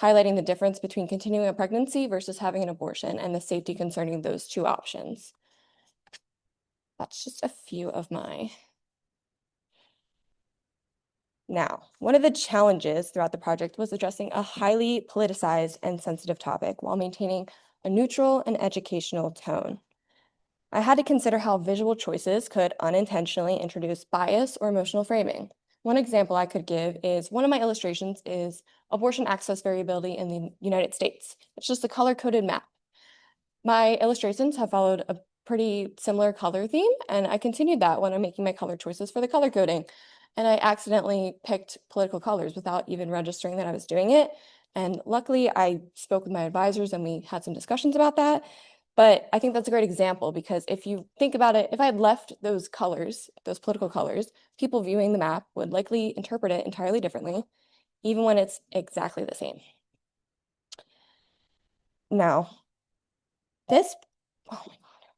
highlighting the difference between continuing a pregnancy versus having an abortion and the safety concerning those 2 options. That's just a few of my Now, one of the challenges throughout the project was addressing a highly politicized and sensitive topic while maintaining a neutral and educational tone. I had to consider how visual choices could unintentionally introduce bias or emotional framing. One example I could give is one of my illustrations is abortion access variability in the United States. It's just a color-coded map. My illustrations have followed a pretty similar color theme, and I continued that when I'm making my color choices for the color coding. And I accidentally picked political colors without even registering that I was doing it. And luckily, I spoke with my advisors and we had some discussions about that. But I think that's a great example because if you think about it, if I had left those colors, those political colors, people viewing the map would likely interpret it entirely differently, even when it's exactly the same. Now, this, oh my God,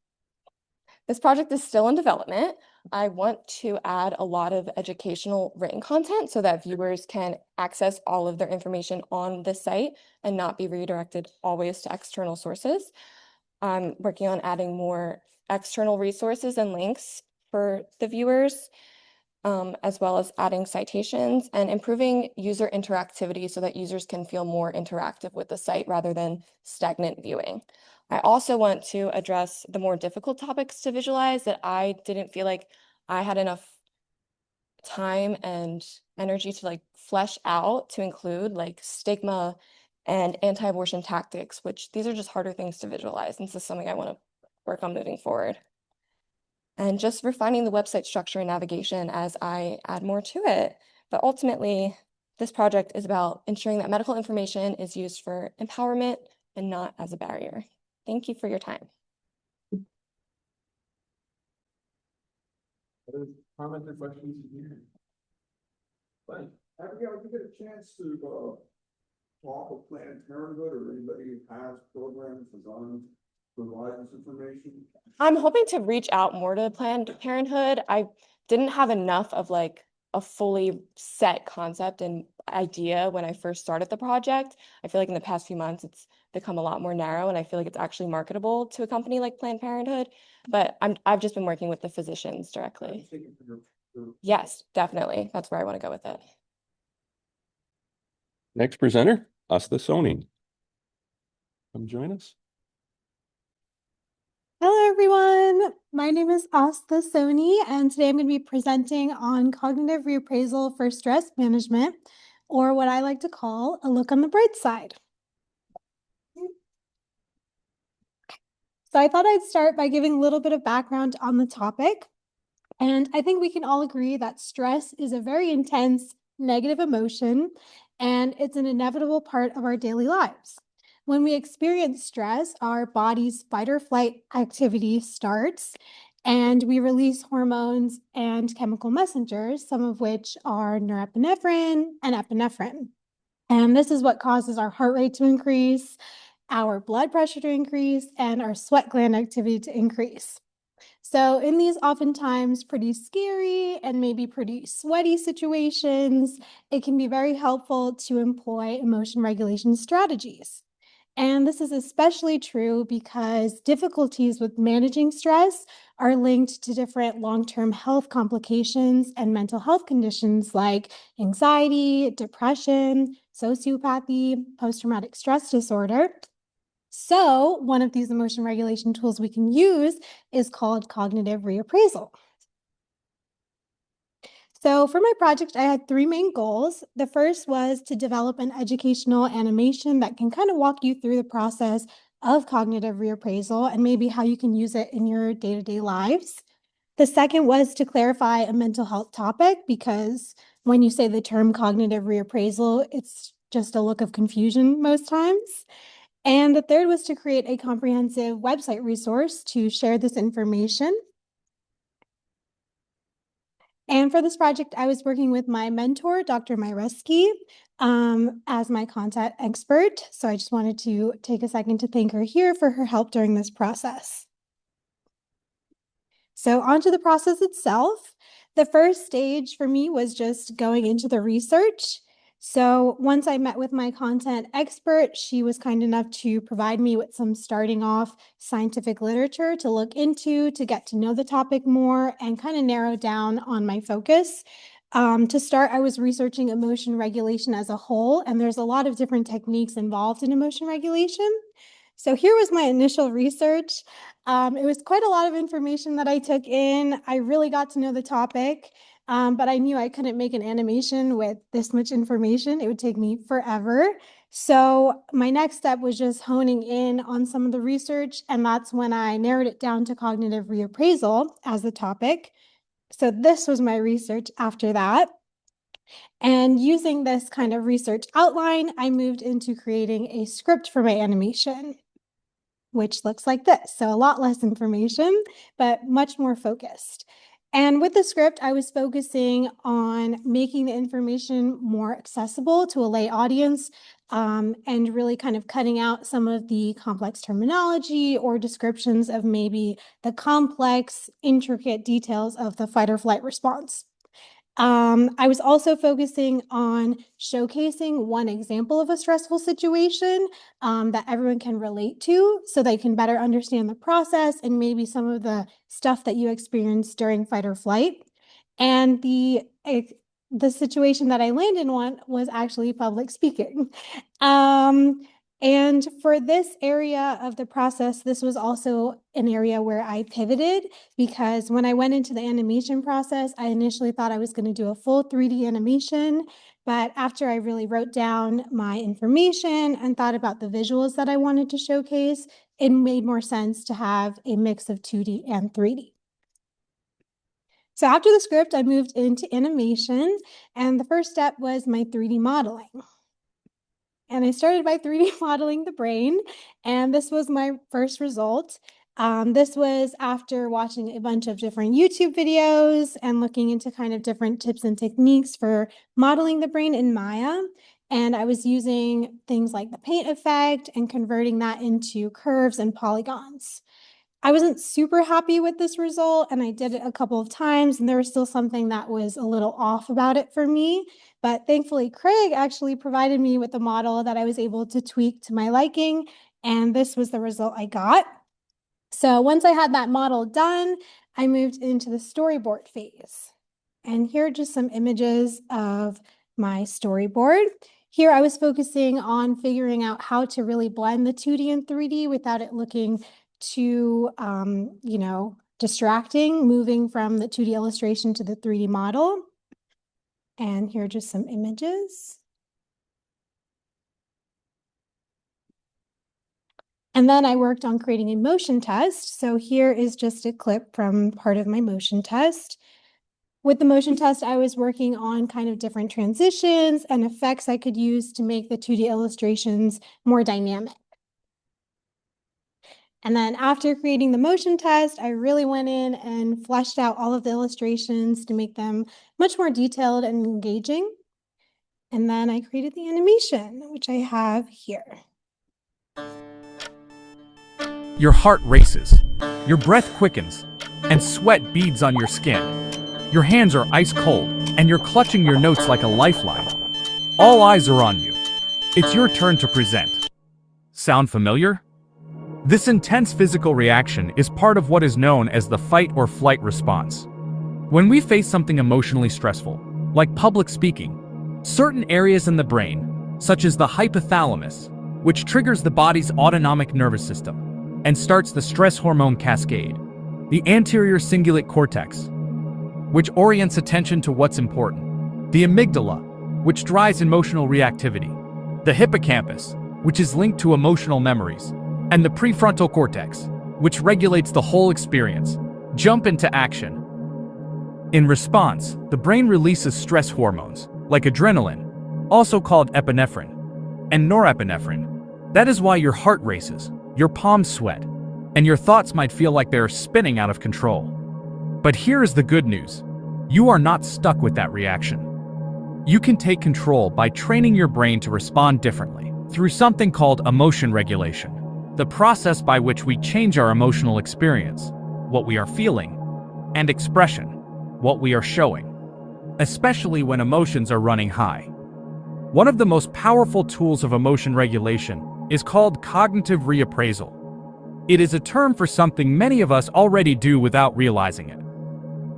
this project is still in development. I want to add a lot of educational written content so that viewers can access all of their information on this site and not be redirected always to external sources. I'm working on adding more external resources and links for the viewers, as well as adding citations and improving user interactivity so that users can feel more interactive with the site rather than stagnant viewing. I also want to address the more difficult topics to visualize that I didn't feel like I had enough time and energy to like flesh out to include, like stigma and anti-abortion tactics, which these are just harder things to visualize. And this is something I want to work on moving forward. And just refining the website structure and navigation as I add more to it. But ultimately, this project is about ensuring that medical information is used for empowerment and not as a barrier. Thank you for your time. Other comments or questions here? But have you ever get a chance to talk with Planned Parenthood or anybody who has programs designed to provide this information? I'm hoping to reach out more to Planned Parenthood. I didn't have enough of like a fully set concept and idea when I first started the project. I feel like in the past few months, it's become a lot more narrow and I feel like it's actually marketable to a company like Planned Parenthood. But I've just been working with the physicians directly. Yes, definitely. That's where I want to go with it. Next presenter, Asta Soni. Come join us. Hello, everyone. My name is Asta Soni, and today I'm going to be presenting on cognitive reappraisal for stress management, or what I like to call a look on the bright side. So I thought I'd start by giving a little bit of background on the topic. And I think we can all agree that stress is a very intense negative emotion, and it's an inevitable part of our daily lives. When we experience stress, our body's fight or flight activity starts, and we release hormones and chemical messengers, some of which are norepinephrine and epinephrine. And this is what causes our heart rate to increase, our blood pressure to increase, and our sweat gland activity to increase. So in these oftentimes pretty scary and maybe pretty sweaty situations, it can be very helpful to employ emotion regulation strategies. And this is especially true because difficulties with managing stress are linked to different long-term health complications and mental health conditions like anxiety, depression, sociopathy, post-traumatic stress disorder. So one of these emotion regulation tools we can use is called cognitive reappraisal. So for my project, I had three main goals. The first was to develop an educational animation that can kind of walk you through the process of cognitive reappraisal and maybe how you can use it in your day-to-day lives. The second was to clarify a mental health topic because when you say the term cognitive reappraisal, it's just a look of confusion most times. And the third was to create a comprehensive website resource to share this information. And for this project, I was working with my mentor, Dr. Myreski, as my content expert. So I just wanted to take a second to thank her here for her help during this process. So onto the process itself. The first stage for me was just going into the research. So once I met with my content expert, she was kind enough to provide me with some starting off scientific literature to look into, to get to know the topic more and kind of narrow down on my focus. To start, I was researching emotion regulation as a whole, and there's a lot of different techniques involved in emotion regulation. So here was my initial research. It was quite a lot of information that I took in. I really got to know the topic, but I knew I couldn't make an animation with this much information. It would take me forever. So my next step was just honing in on some of the research, and that's when I narrowed it down to cognitive reappraisal as the topic. So this was my research after that. And using this kind of research outline, I moved into creating a script for my animation, which looks like this. So a lot less information, but much more focused. And with the script, I was focusing on making the information more accessible to a lay audience, and really kind of cutting out some of the complex terminology or descriptions of maybe the complex, intricate details of the fight or flight response. I was also focusing on showcasing one example of a stressful situation that everyone can relate to so they can better understand the process and maybe some of the stuff that you experience during fight or flight. And the situation that I landed on was actually public speaking. And for this area of the process, this was also an area where I pivoted, because when I went into the animation process, I initially thought I was going to do a full 3D animation. But after I really wrote down my information and thought about the visuals that I wanted to showcase, it made more sense to have a mix of 2D and 3D. So after the script, I moved into animation, and the first step was my 3D modeling. And I started by 3D modeling the brain, and this was my first result. This was after watching a bunch of different YouTube videos and looking into kind of different tips and techniques for modeling the brain in Maya. And I was using things like the paint effect and converting that into curves and polygons. I wasn't super happy with this result, and I did it a couple of times, and there was still something that was a little off about it for me. But thankfully, Craig actually provided me with a model that I was able to tweak to my liking, and this was the result I got. So once I had that model done, I moved into the storyboard phase. And here are just some images of my storyboard. Here I was focusing on figuring out how to really blend the 2D and 3D without it looking too, distracting, moving from the 2D illustration to the 3D model. And here are just some images. And then I worked on creating a motion test. So here is just a clip from part of my motion test. With the motion test, I was working on kind of different transitions and effects I could use to make the 2D illustrations more dynamic. And then after creating the motion test, I really went in and fleshed out all of the illustrations to make them much more detailed and engaging. And then I created the animation, which I have here. Your heart races, your breath quickens, and sweat beads on your skin. Your hands are ice cold, and you're clutching your notes like a lifeline. All eyes are on you. It's your turn to present. Sound familiar? This intense physical reaction is part of what is known as the fight or flight response. When we face something emotionally stressful, like public speaking, certain areas in the brain, such as the hypothalamus, which triggers the body's autonomic nervous system and starts the stress hormone cascade, the anterior cingulate cortex, which orients attention to what's important, the amygdala, which drives emotional reactivity, the hippocampus, which is linked to emotional memories, and the prefrontal cortex, which regulates the whole experience, jump into action. In response, the brain releases stress hormones, like adrenaline, also called epinephrine, and norepinephrine. That is why your heart races, your palms sweat, and your thoughts might feel like they are spinning out of control. But here is the good news. You are not stuck with that reaction. You can take control by training your brain to respond differently through something called emotion regulation, the process by which we change our emotional experience, what we are feeling, and expression, what we are showing, especially when emotions are running high. One of the most powerful tools of emotion regulation is called cognitive reappraisal. It is a term for something many of us already do without realizing it.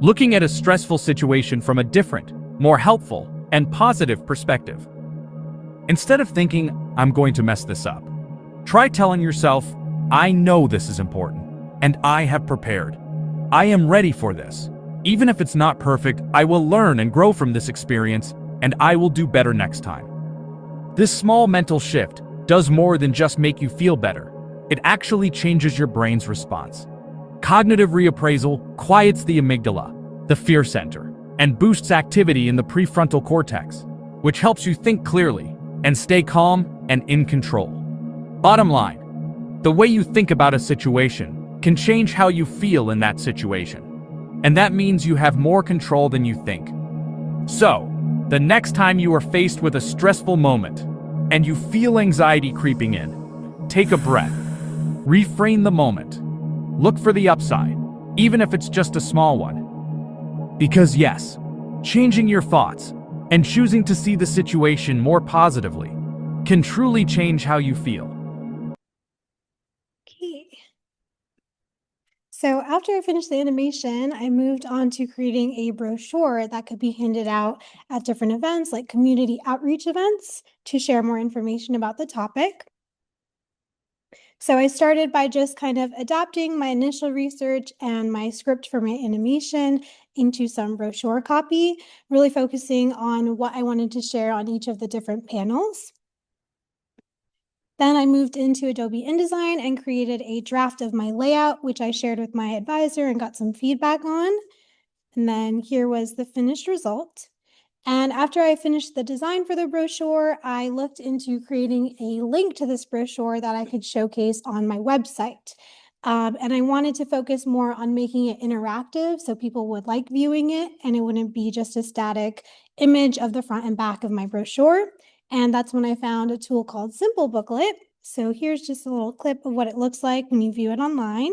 Looking at a stressful situation from a different, more helpful, and positive perspective. Instead of thinking, I'm going to mess this up, try telling yourself, I know this is important, and I have prepared. I am ready for this. Even if it's not perfect, I will learn and grow from this experience, and I will do better next time. This small mental shift does more than just make you feel better. It actually changes your brain's response. Cognitive reappraisal quiets the amygdala, the fear center, and boosts activity in the prefrontal cortex, which helps you think clearly and stay calm and in control. Bottom line, the way you think about a situation can change how you feel in that situation. And that means you have more control than you think. So, the next time you are faced with a stressful moment and you feel anxiety creeping in, take a breath. Reframe the moment. Look for the upside, even if it's just a small one. Because yes, changing your thoughts and choosing to see the situation more positively can truly change how you feel. Okay. So after I finished the animation, I moved on to creating a brochure that could be handed out at different events like community outreach events to share more information about the topic. So I started by just kind of adapting my initial research and my script for my animation into some brochure copy, really focusing on what I wanted to share on each of the different panels. Then I moved into Adobe InDesign and created a draft of my layout, which I shared with my advisor and got some feedback on. And then here was the finished result. And after I finished the design for the brochure, I looked into creating a link to this brochure that I could showcase on my website. And I wanted to focus more on making it interactive so people would like viewing it and it wouldn't be just a static image of the front and back of my brochure. And that's when I found a tool called Simple Booklet. So here's just a little clip of what it looks like when you view it online.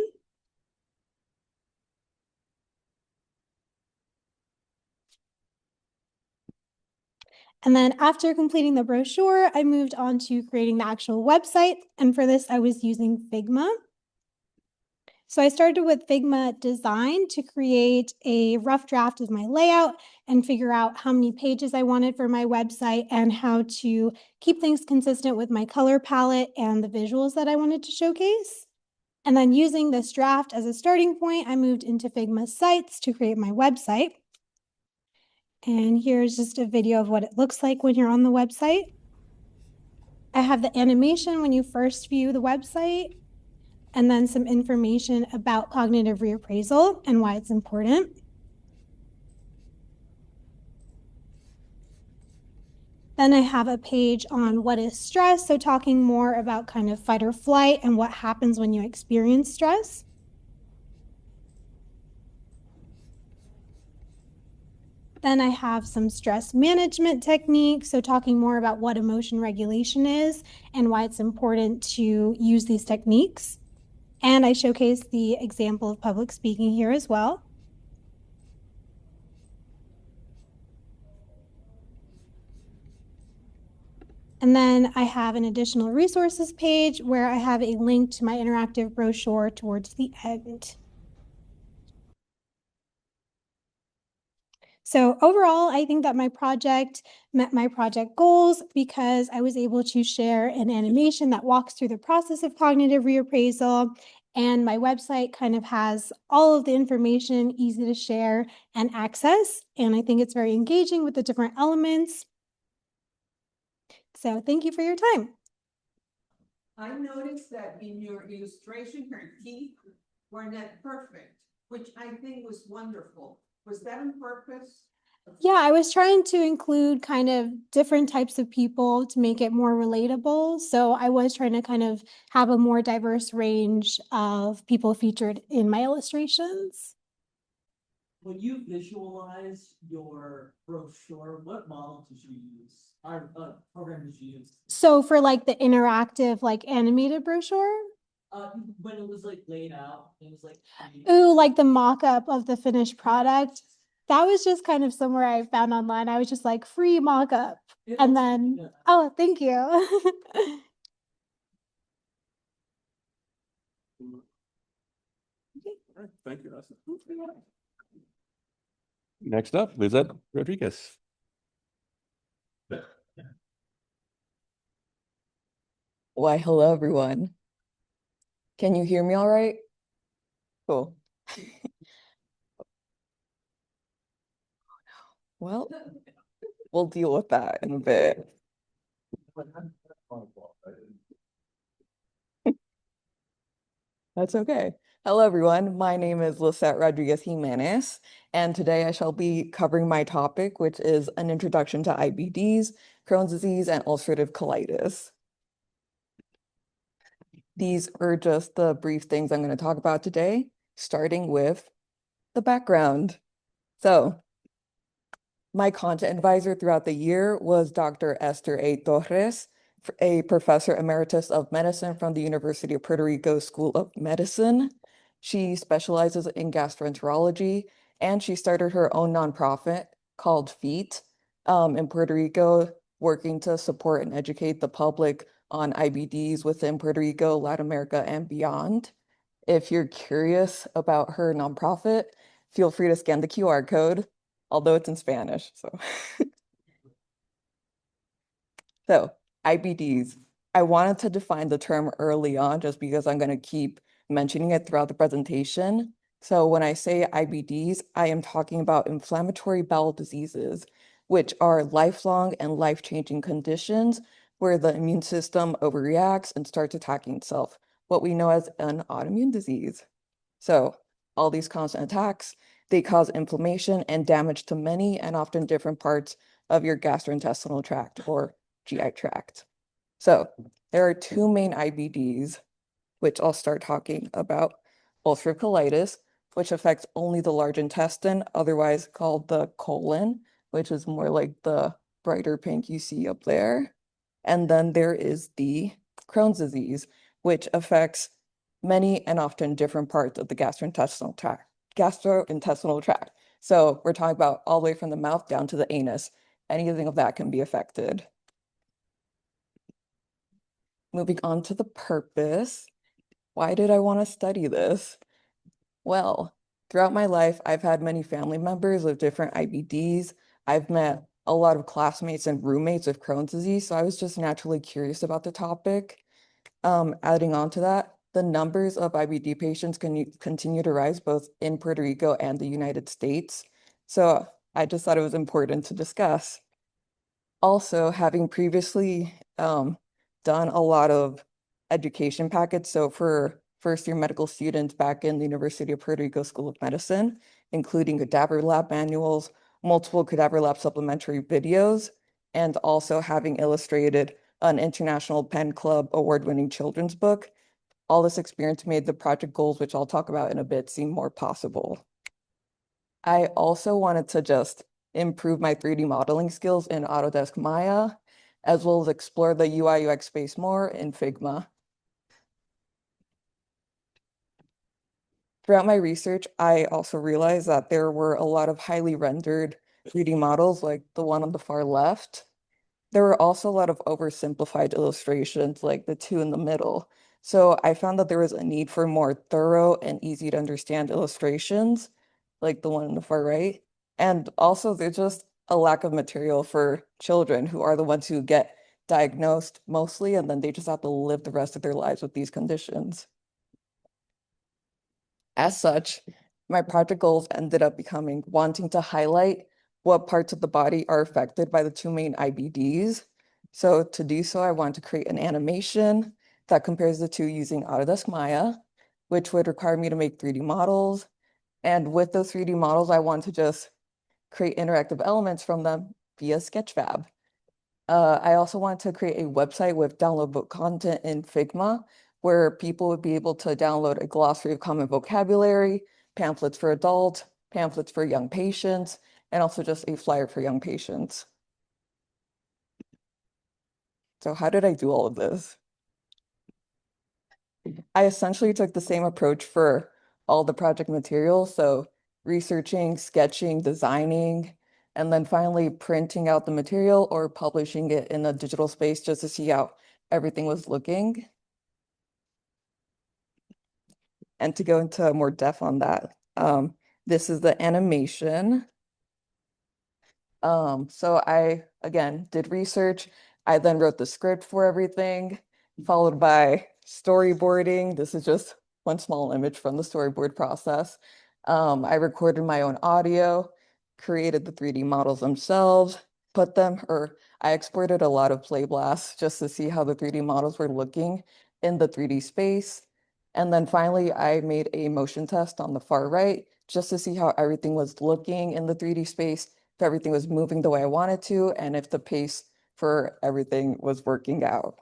And then after completing the brochure, I moved on to creating the actual website. And for this, I was using Figma. So I started with Figma Design to create a rough draft of my layout and figure out how many pages I wanted for my website and how to keep things consistent with my color palette and the visuals that I wanted to showcase. And then using this draft as a starting point, I moved into Figma Sites to create my website. And here's just a video of what it looks like when you're on the website. I have the animation when you first view the website, and then some information about cognitive reappraisal and why it's important. Then I have a page on what is stress, so talking more about kind of fight or flight and what happens when you experience stress. Then I have some stress management techniques, so talking more about what emotion regulation is and why it's important to use these techniques. And I showcase the example of public speaking here as well. And then I have an additional resources page where I have a link to my interactive brochure towards the end. So overall, I think that my project met my project goals because I was able to share an animation that walks through the process of cognitive reappraisal, and my website kind of has all of the information easy to share and access. And I think it's very engaging with the different elements. So thank you for your time. I noticed that in your illustration, her teeth were not perfect, which I think was wonderful. Was that on purpose? Yeah, I was trying to include kind of different types of people to make it more relatable. So I was trying to kind of have a more diverse range of people featured in my illustrations. When you visualize your brochure, what model did you use? Our program did you use? So for like the interactive, like animated brochure, When it was like laid out, it was like. ooh, like the mock-up of the finished product. That was just kind of somewhere I found online. I was just like free mock-up. And then, good. oh, thank you. All right, thank you, Austin. Next up, Lizette Rodriguez. Why, hello, everyone. Can you hear me all right? Cool. Well, we'll deal with that in a bit. That's okay. Hello, everyone. My name is Lisette Rodriguez Jimenez, and today I shall be covering my topic, which is an introduction to IBDs, Crohn's disease, and ulcerative colitis. These are just the brief things I'm going to talk about today, starting with the background. So, my content advisor throughout the year was Dr. Esther A. Torres, a professor emeritus of medicine from the University of Puerto Rico School of Medicine. She specializes in gastroenterology, and she started her own nonprofit called FEET in Puerto Rico, working to support and educate the public on IBDs within Puerto Rico, Latin America, and beyond. If you're curious about her nonprofit, feel free to scan the QR code, although it's in Spanish. So IBDs, I wanted to define the term early on just because I'm going to keep mentioning it throughout the presentation. So when I say IBDs, I am talking about inflammatory bowel diseases, which are lifelong and life-changing conditions where the immune system overreacts and starts attacking itself, what we know as an autoimmune disease. So all these constant attacks, they cause inflammation and damage to many and often different parts of your gastrointestinal tract or GI tract. So there are two main IBDs, which I'll start talking about. Ulcerative colitis, which affects only the large intestine, otherwise called the colon, which is more like the brighter pink you see up there. And then there is the Crohn's disease, which affects many and often different parts of the gastrointestinal tract. So we're talking about all the way from the mouth down to the anus. Anything of that can be affected. Moving on to the purpose. Why did I want to study this? Well, throughout my life, I've had many family members with different IBDs. I've met a lot of classmates and roommates with Crohn's disease, so I was just naturally curious about the topic. Adding on to that, the numbers of IBD patients continue to rise both in Puerto Rico and the United States. So I just thought it was important to discuss. Also, having previously done a lot of education packets, so for first-year medical students back in the University of Puerto Rico School of Medicine, including cadaver lab manuals, multiple cadaver lab supplementary videos, and also having illustrated an International Pen Club award-winning children's book. All this experience made the project goals, which I'll talk about in a bit, seem more possible. I also wanted to just improve my 3D modeling skills in Autodesk Maya, as well as explore the UI UX space more in Figma. Throughout my research, I also realized that there were a lot of highly rendered 3D models like the one on the far left. There were also a lot of oversimplified illustrations like the two in the middle. So I found that there was a need for more thorough and easy to understand illustrations, like the one on the far right. And also there's just a lack of material for children who are the ones who get diagnosed mostly, and then they just have to live the rest of their lives with these conditions. As such, my project goals ended up becoming wanting to highlight what parts of the body are affected by the two main IBDs. So to do so, I want to create an animation that compares the two using Autodesk Maya, which would require me to make 3D models. And with those 3D models, I want to just create interactive elements from them via Sketchfab. I also want to create a website with downloadable content in Figma, where people would be able to download a glossary of common vocabulary, pamphlets for adults, pamphlets for young patients, and also just a flyer for young patients. So how did I do all of this? I essentially took the same approach for all the project materials. So researching, sketching, designing, and then finally printing out the material or publishing it in a digital space just to see how everything was looking. And to go into more depth on that, this is the animation. So I, again, did research. I then wrote the script for everything, followed by storyboarding. This is just one small image from the storyboard process. I recorded my own audio, created the 3D models themselves, I exported a lot of play blasts just to see how the 3D models were looking in the 3D space. And then finally, I made a motion test on the far right just to see how everything was looking in the 3D space, if everything was moving the way I wanted to, and if the pace for everything was working out.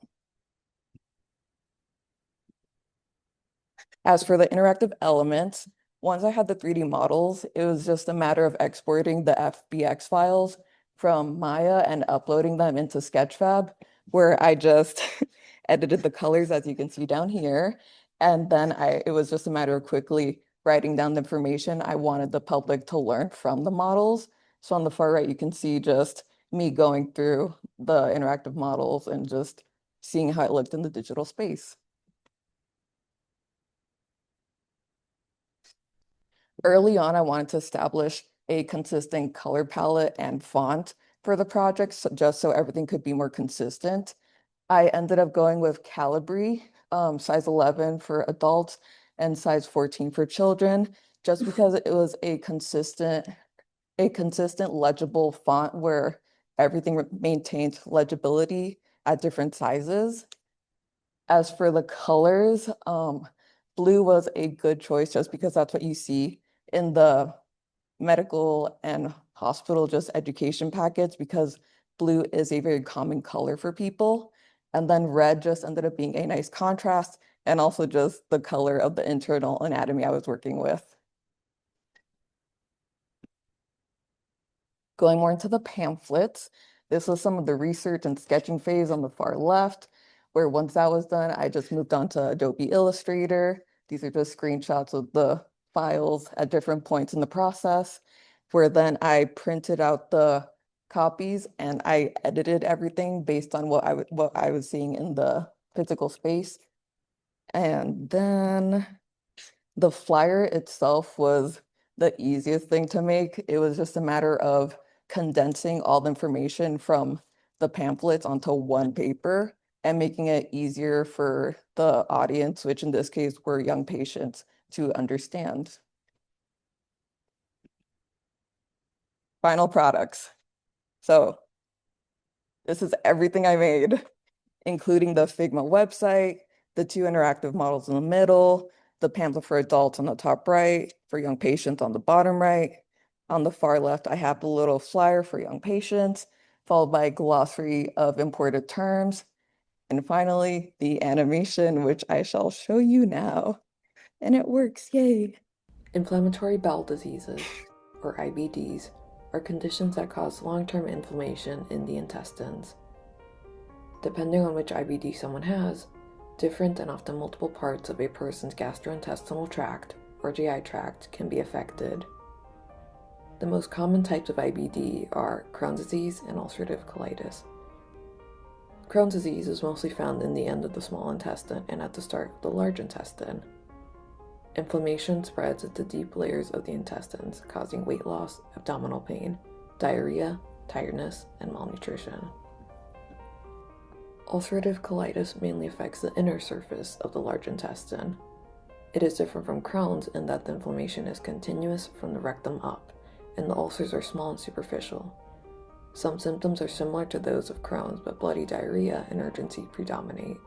As for the interactive elements, once I had the 3D models, it was just a matter of exporting the FBX files from Maya and uploading them into Sketchfab, where I just edited the colors, as you can see down here. And then it was just a matter of quickly writing down the information I wanted the public to learn from the models. So on the far right, you can see just me going through the interactive models and just seeing how it looked in the digital space. Early on, I wanted to establish a consistent color palette and font for the project, just so everything could be more consistent. I ended up going with Calibri, size 11 for adults and size 14 for children, just because it was a consistent legible font where everything maintained legibility at different sizes. As for the colors, blue was a good choice just because that's what you see in the medical and hospital just education packets, because blue is a very common color for people. And then red just ended up being a nice contrast, and also just the color of the internal anatomy I was working with. Going more into the pamphlets, this was some of the research and sketching phase on the far left, where once that was done, I just moved on to Adobe Illustrator. These are just screenshots of the files at different points in the process, where then I printed out the copies and I edited everything based on what I was seeing in the physical space. And then the flyer itself was the easiest thing to make. It was just a matter of condensing all the information from the pamphlets onto one paper and making it easier for the audience, which in this case were young patients, to understand. Final products. So this is everything I made, including the Figma website, the 2 interactive models in the middle, the pamphlet for adults on the top right, for young patients on the bottom right. On the far left, I have the little flyer for young patients, followed by a glossary of imported terms. And finally, the animation, which I shall show you now. And it works, yay! Inflammatory bowel diseases, or IBDs, are conditions that cause long-term inflammation in the intestines. Depending on which IBD someone has, different and often multiple parts of a person's gastrointestinal tract, or GI tract, can be affected. The most common types of IBD are Crohn's disease and ulcerative colitis. Crohn's disease is mostly found in the end of the small intestine and at the start of the large intestine. Inflammation spreads into deep layers of the intestines, causing weight loss, abdominal pain, diarrhea, tiredness, and malnutrition. Ulcerative colitis mainly affects the inner surface of the large intestine. It is different from Crohn's in that the inflammation is continuous from the rectum up, and the ulcers are small and superficial. Some symptoms are similar to those of Crohn's, but bloody diarrhea and urgency predominate.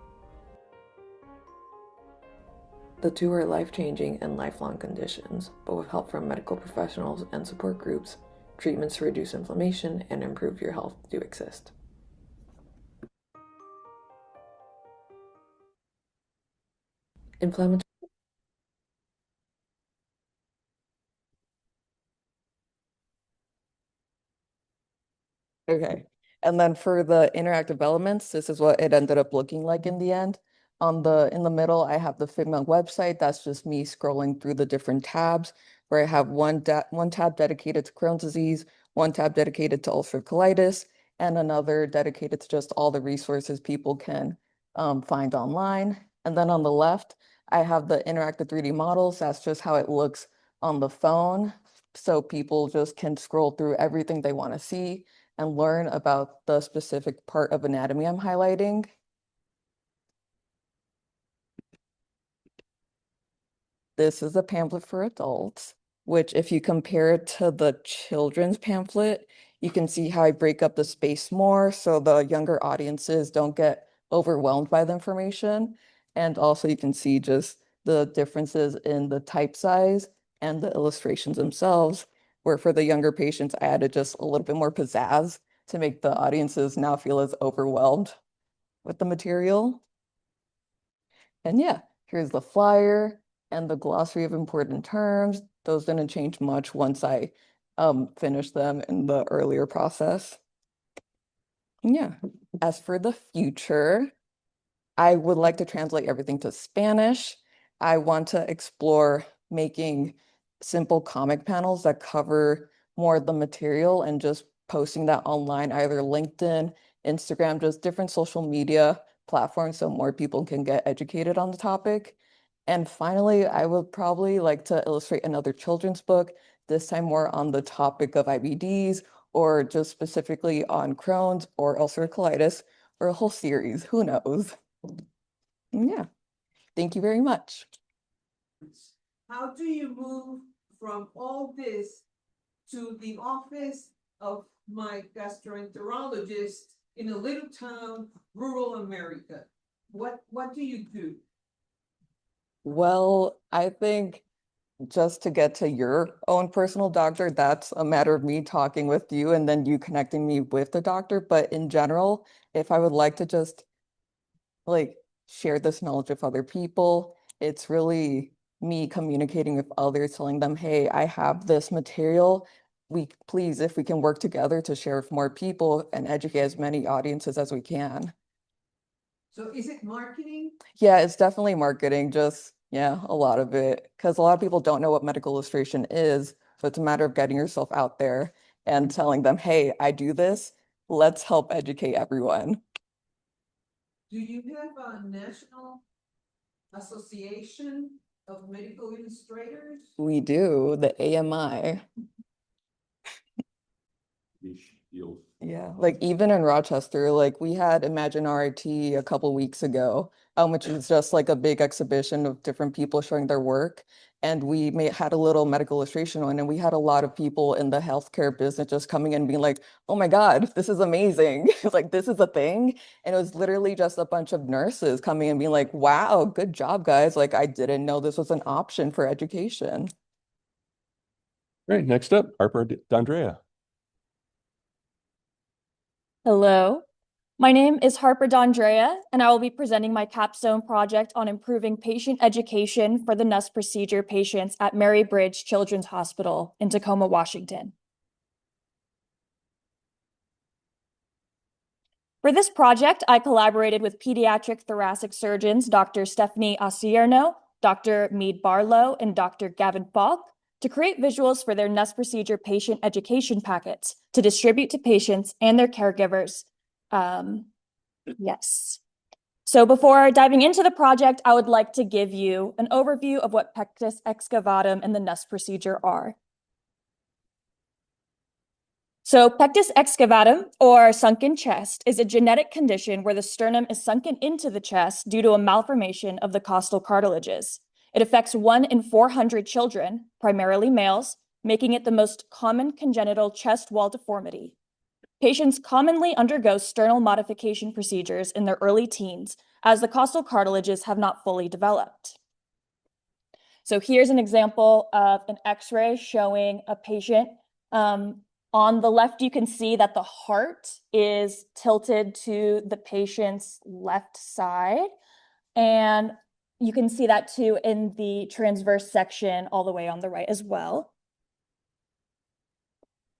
The two are life-changing and lifelong conditions, but with help from medical professionals and support groups, treatments to reduce inflammation and improve your health do exist. Inflammatory Okay, and then for the interactive elements, this is what it ended up looking like in the end. In the middle, I have the Figma website. That's just me scrolling through the different tabs, where I have one tab dedicated to Crohn's disease, one tab dedicated to ulcerative colitis, and another dedicated to just all the resources people can find online. And then on the left, I have the interactive 3D models. That's just how it looks on the phone. so people just can scroll through everything they want to see and learn about the specific part of anatomy I'm highlighting. This is a pamphlet for adults, which if you compare it to the children's pamphlet, you can see how I break up the space more so the younger audiences don't get overwhelmed by the information. And also you can see just the differences in the type size and the illustrations themselves, where for the younger patients, I added just a little bit more pizzazz to make the audiences not feel as overwhelmed with the material. And yeah, here's the flyer and the glossary of important terms. Those didn't change much once I finished them in the earlier process. Yeah, as for the future, I would like to translate everything to Spanish. I want to explore making simple comic panels that cover more of the material and just posting that online, either LinkedIn, Instagram, just different social media platforms so more people can get educated on the topic. And finally, I would probably like to illustrate another children's book, this time more on the topic of IBDs or just specifically on Crohn's or ulcerative colitis or a whole series, who knows? Yeah, thank you very much. How do you move from all this to the office of my gastroenterologist in a little town, rural America? What do you do? Well, I think just to get to your own personal doctor, that's a matter of me talking with you and then you connecting me with the doctor. But in general, if I would like to just like share this knowledge with other people, it's really me communicating with others, telling them, hey, I have this material. Please, if we can work together to share with more people and educate as many audiences as we can. So is it marketing? Yeah, it's definitely marketing, just, yeah, a lot of it. Because a lot of people don't know what medical illustration is. So it's a matter of getting yourself out there and telling them, hey, I do this. Let's help educate everyone. Do you have a national association of medical illustrators? We do, the AMI. Yeah, like even in Rochester, like we had Imagine RIT a couple weeks ago, which is just like a big exhibition of different people showing their work. And we had a little medical illustration one, and we had a lot of people in the healthcare business just coming in and being like, oh my God, this is amazing. Like, this is a thing. And it was literally just a bunch of nurses coming and being like, wow, good job, guys. Like, I didn't know this was an option for education. Great. Next up, Harper D'Andrea. Hello, my name is Harper D'Andrea, and I will be presenting my capstone project on improving patient education for the NUS procedure patients at Mary Bridge Children's Hospital in Tacoma, Washington. For this project, I collaborated with pediatric thoracic surgeons Dr. Stephanie Asierno, Dr. Mead Barlow, and Dr. Gavin Falk to create visuals for their NUS procedure patient education packets to distribute to patients and their caregivers. Yes. So before diving into the project, I would like to give you an overview of what pectus excavatum and the NUS procedure are. So pectus excavatum, or sunken chest, is a genetic condition where the sternum is sunken into the chest due to a malformation of the costal cartilages. It affects 1 in 400 children, primarily males, making it the most common congenital chest wall deformity. Patients commonly undergo sternal modification procedures in their early teens, as the costal cartilages have not fully developed. So here's an example of an X-ray showing a patient. On the left, you can see that the heart is tilted to the patient's left side. And you can see that too in the transverse section all the way on the right as well.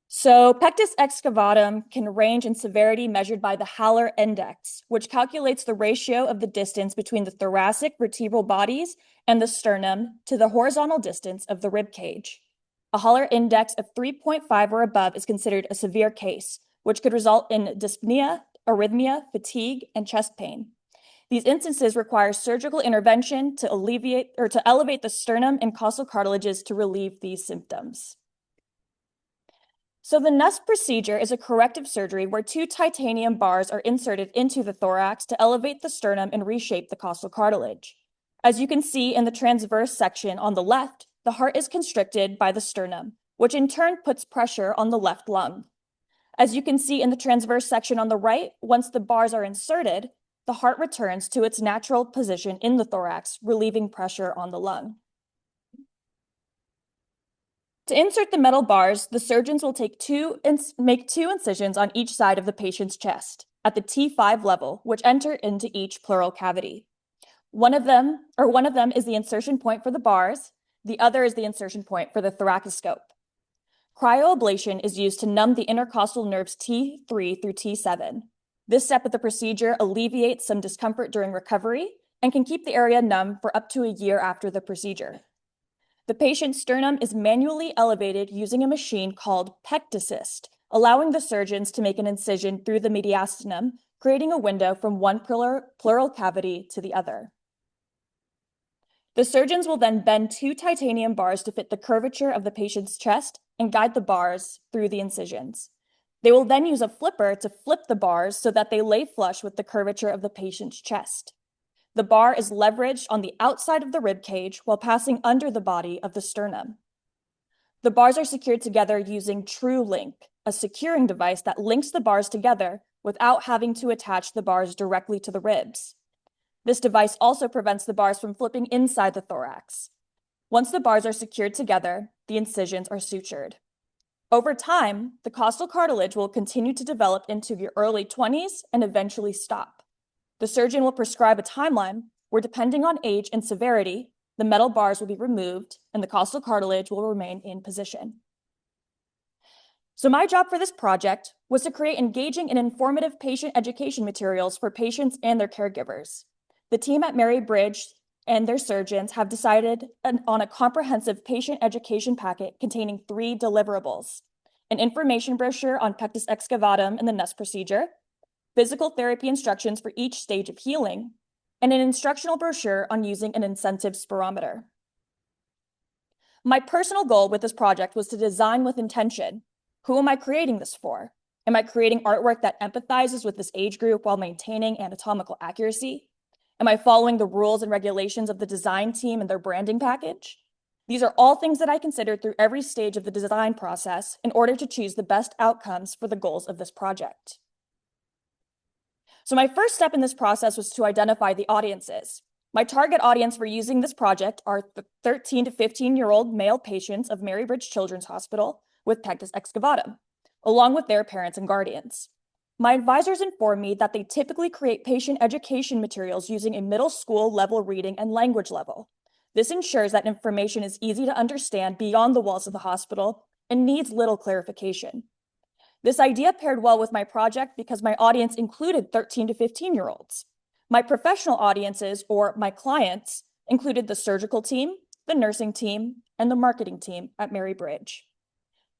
So pectus excavatum can range in severity measured by the Haller index, which calculates the ratio of the distance between the thoracic vertebral bodies and the sternum to the horizontal distance of the rib cage. A Haller index of 3.5 or above is considered a severe case, which could result in dyspnea, arrhythmia, fatigue, and chest pain. These instances require surgical intervention to alleviate or to elevate the sternum and costal cartilages to relieve these symptoms. So the NUSP procedure is a corrective surgery where 2 titanium bars are inserted into the thorax to elevate the sternum and reshape the costal cartilage. As you can see in the transverse section on the left, the heart is constricted by the sternum, which in turn puts pressure on the left lung. As you can see in the transverse section on the right, once the bars are inserted, the heart returns to its natural position in the thorax, relieving pressure on the lung. To insert the metal bars, the surgeons will make 2 incisions on each side of the patient's chest at the T5 level, which enter into each pleural cavity. One of them is the insertion point for the bars, the other is the insertion point for the thoracoscope. Cryoablation is used to numb the intercostal nerves T3 through T7. This step of the procedure alleviates some discomfort during recovery and can keep the area numb for up to a year after the procedure. The patient's sternum is manually elevated using a machine called pect assist, allowing the surgeons to make an incision through the mediastinum, creating a window from one pleural cavity to the other. The surgeons will then bend 2 titanium bars to fit the curvature of the patient's chest and guide the bars through the incisions. They will then use a flipper to flip the bars so that they lay flush with the curvature of the patient's chest. The bar is leveraged on the outside of the rib cage while passing under the body of the sternum. The bars are secured together using TrueLink, a securing device that links the bars together without having to attach the bars directly to the ribs. This device also prevents the bars from flipping inside the thorax. Once the bars are secured together, the incisions are sutured. Over time, the costal cartilage will continue to develop into your early 20s and eventually stop. The surgeon will prescribe a timeline where, depending on age and severity, the metal bars will be removed and the costal cartilage will remain in position. So my job for this project was to create engaging and informative patient education materials for patients and their caregivers. The team at Mary Bridge and their surgeons have decided on a comprehensive patient education packet containing 3 deliverables: an information brochure on pectus excavatum and the NUSP procedure, physical therapy instructions for each stage of healing, and an instructional brochure on using an incentive spirometer. My personal goal with this project was to design with intention. Who am I creating this for? Am I creating artwork that empathizes with this age group while maintaining anatomical accuracy? Am I following the rules and regulations of the design team and their branding package? These are all things that I considered through every stage of the design process in order to choose the best outcomes for the goals of this project. So my first step in this process was to identify the audiences. My target audience for using this project are the 13 to 15-year-old male patients of Mary Bridge Children's Hospital with pectus excavatum, along with their parents and guardians. My advisors informed me that they typically create patient education materials using a middle school level reading and language level. This ensures that information is easy to understand beyond the walls of the hospital and needs little clarification. This idea paired well with my project because my audience included 13 to 15-year-olds. My professional audiences, or my clients, included the surgical team, the nursing team, and the marketing team at Mary Bridge.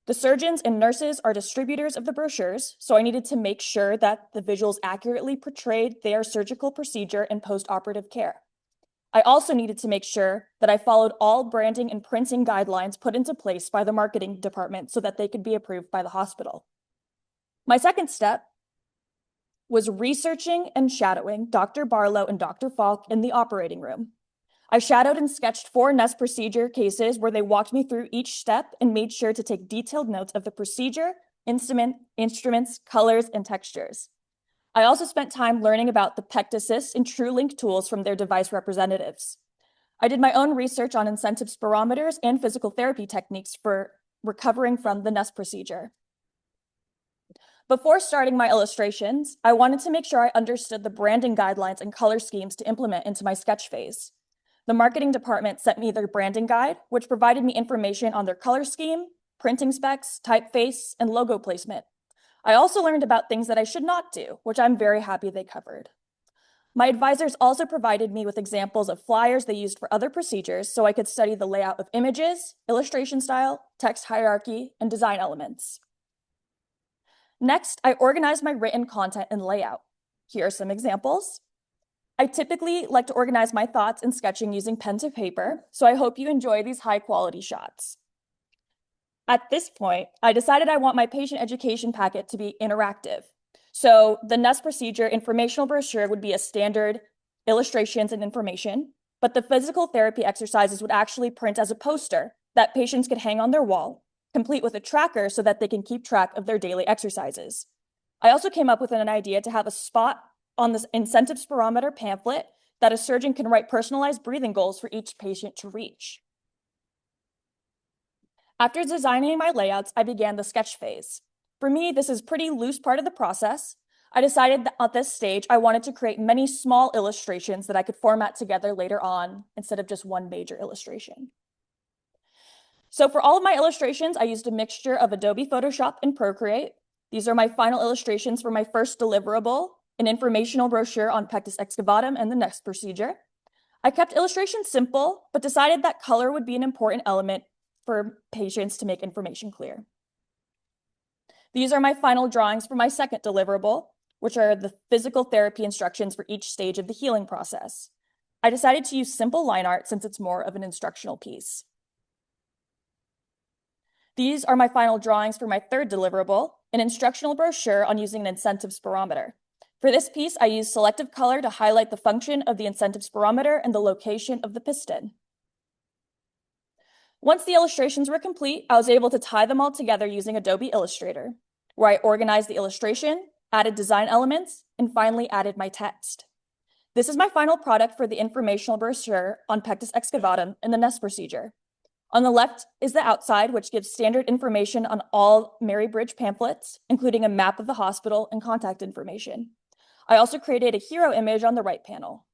The surgeons and nurses are distributors of the brochures, so I needed to make sure that the visuals accurately portrayed their surgical procedure and post-operative care. I also needed to make sure that I followed all branding and printing guidelines put into place by the marketing department so that they could be approved by the hospital. My second step was researching and shadowing Dr. Barlow and Dr. Falk in the operating room. I shadowed and sketched 4 NUSP procedure cases where they walked me through each step and made sure to take detailed notes of the procedure, instruments, colors, and textures. I also spent time learning about the pect assist and TrueLink tools from their device representatives. I did my own research on incentive spirometers and physical therapy techniques for recovering from the NUSP procedure. Before starting my illustrations, I wanted to make sure I understood the branding guidelines and color schemes to implement into my sketch phase. The marketing department sent me their branding guide, which provided me information on their color scheme, printing specs, typeface, and logo placement. I also learned about things that I should not do, which I'm very happy they covered. My advisors also provided me with examples of flyers they used for other procedures so I could study the layout of images, illustration style, text hierarchy, and design elements. Next, I organized my written content and layout. Here are some examples. I typically like to organize my thoughts and sketching using pen to paper, so I hope you enjoy these high-quality shots. At this point, I decided I want my patient education packet to be interactive. So the NEST procedure informational brochure would be a standard illustrations and information, but the physical therapy exercises would actually print as a poster that patients could hang on their wall, complete with a tracker so that they can keep track of their daily exercises. I also came up with an idea to have a spot on this incentive spirometer pamphlet that a surgeon can write personalized breathing goals for each patient to reach. After designing my layouts, I began the sketch phase. For me, this is a pretty loose part of the process. I decided that at this stage, I wanted to create many small illustrations that I could format together later on instead of just one major illustration. So for all of my illustrations, I used a mixture of Adobe Photoshop and Procreate. These are my final illustrations for my first deliverable, an informational brochure on pectus excavatum and the NEST procedure. I kept illustrations simple, but decided that color would be an important element for patients to make information clear. These are my final drawings for my second deliverable, which are the physical therapy instructions for each stage of the healing process. I decided to use simple line art since it's more of an instructional piece. These are my final drawings for my third deliverable, an instructional brochure on using an incentive spirometer. For this piece, I used selective color to highlight the function of the incentive spirometer and the location of the piston. Once the illustrations were complete, I was able to tie them all together using Adobe Illustrator, where I organized the illustration, added design elements, and finally added my text. This is my final product for the informational brochure on pectus excavatum and the NEST procedure. On the left is the outside, which gives standard information on all Mary Bridge pamphlets, including a map of the hospital and contact information. I also created a hero image on the right panel.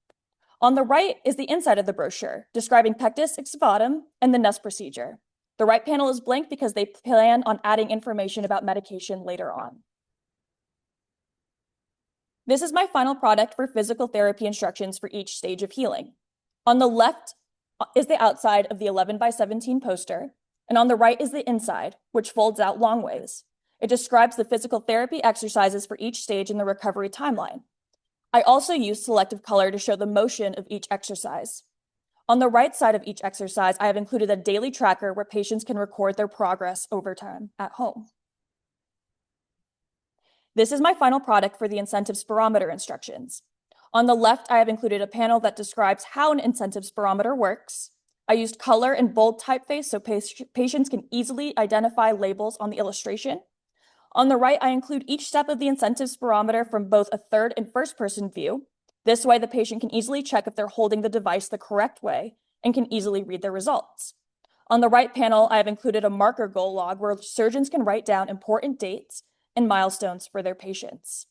On the right is the inside of the brochure, describing pectus excavatum and the NEST procedure. The right panel is blank because they plan on adding information about medication later on. This is my final product for physical therapy instructions for each stage of healing. On the left is the outside of the 11x17 poster, and on the right is the inside, which folds out long ways. It describes the physical therapy exercises for each stage in the recovery timeline. I also used selective color to show the motion of each exercise. On the right side of each exercise, I have included a daily tracker where patients can record their progress over time at home. This is my final product for the incentive spirometer instructions. On the left, I have included a panel that describes how an incentive spirometer works. I used color and bold typeface so patients can easily identify labels on the illustration. On the right, I include each step of the incentive spirometer from both a third and first person view. This way, the patient can easily check if they're holding the device the correct way and can easily read their results. On the right panel, I have included a marker goal log where surgeons can write down important dates and milestones for their patients.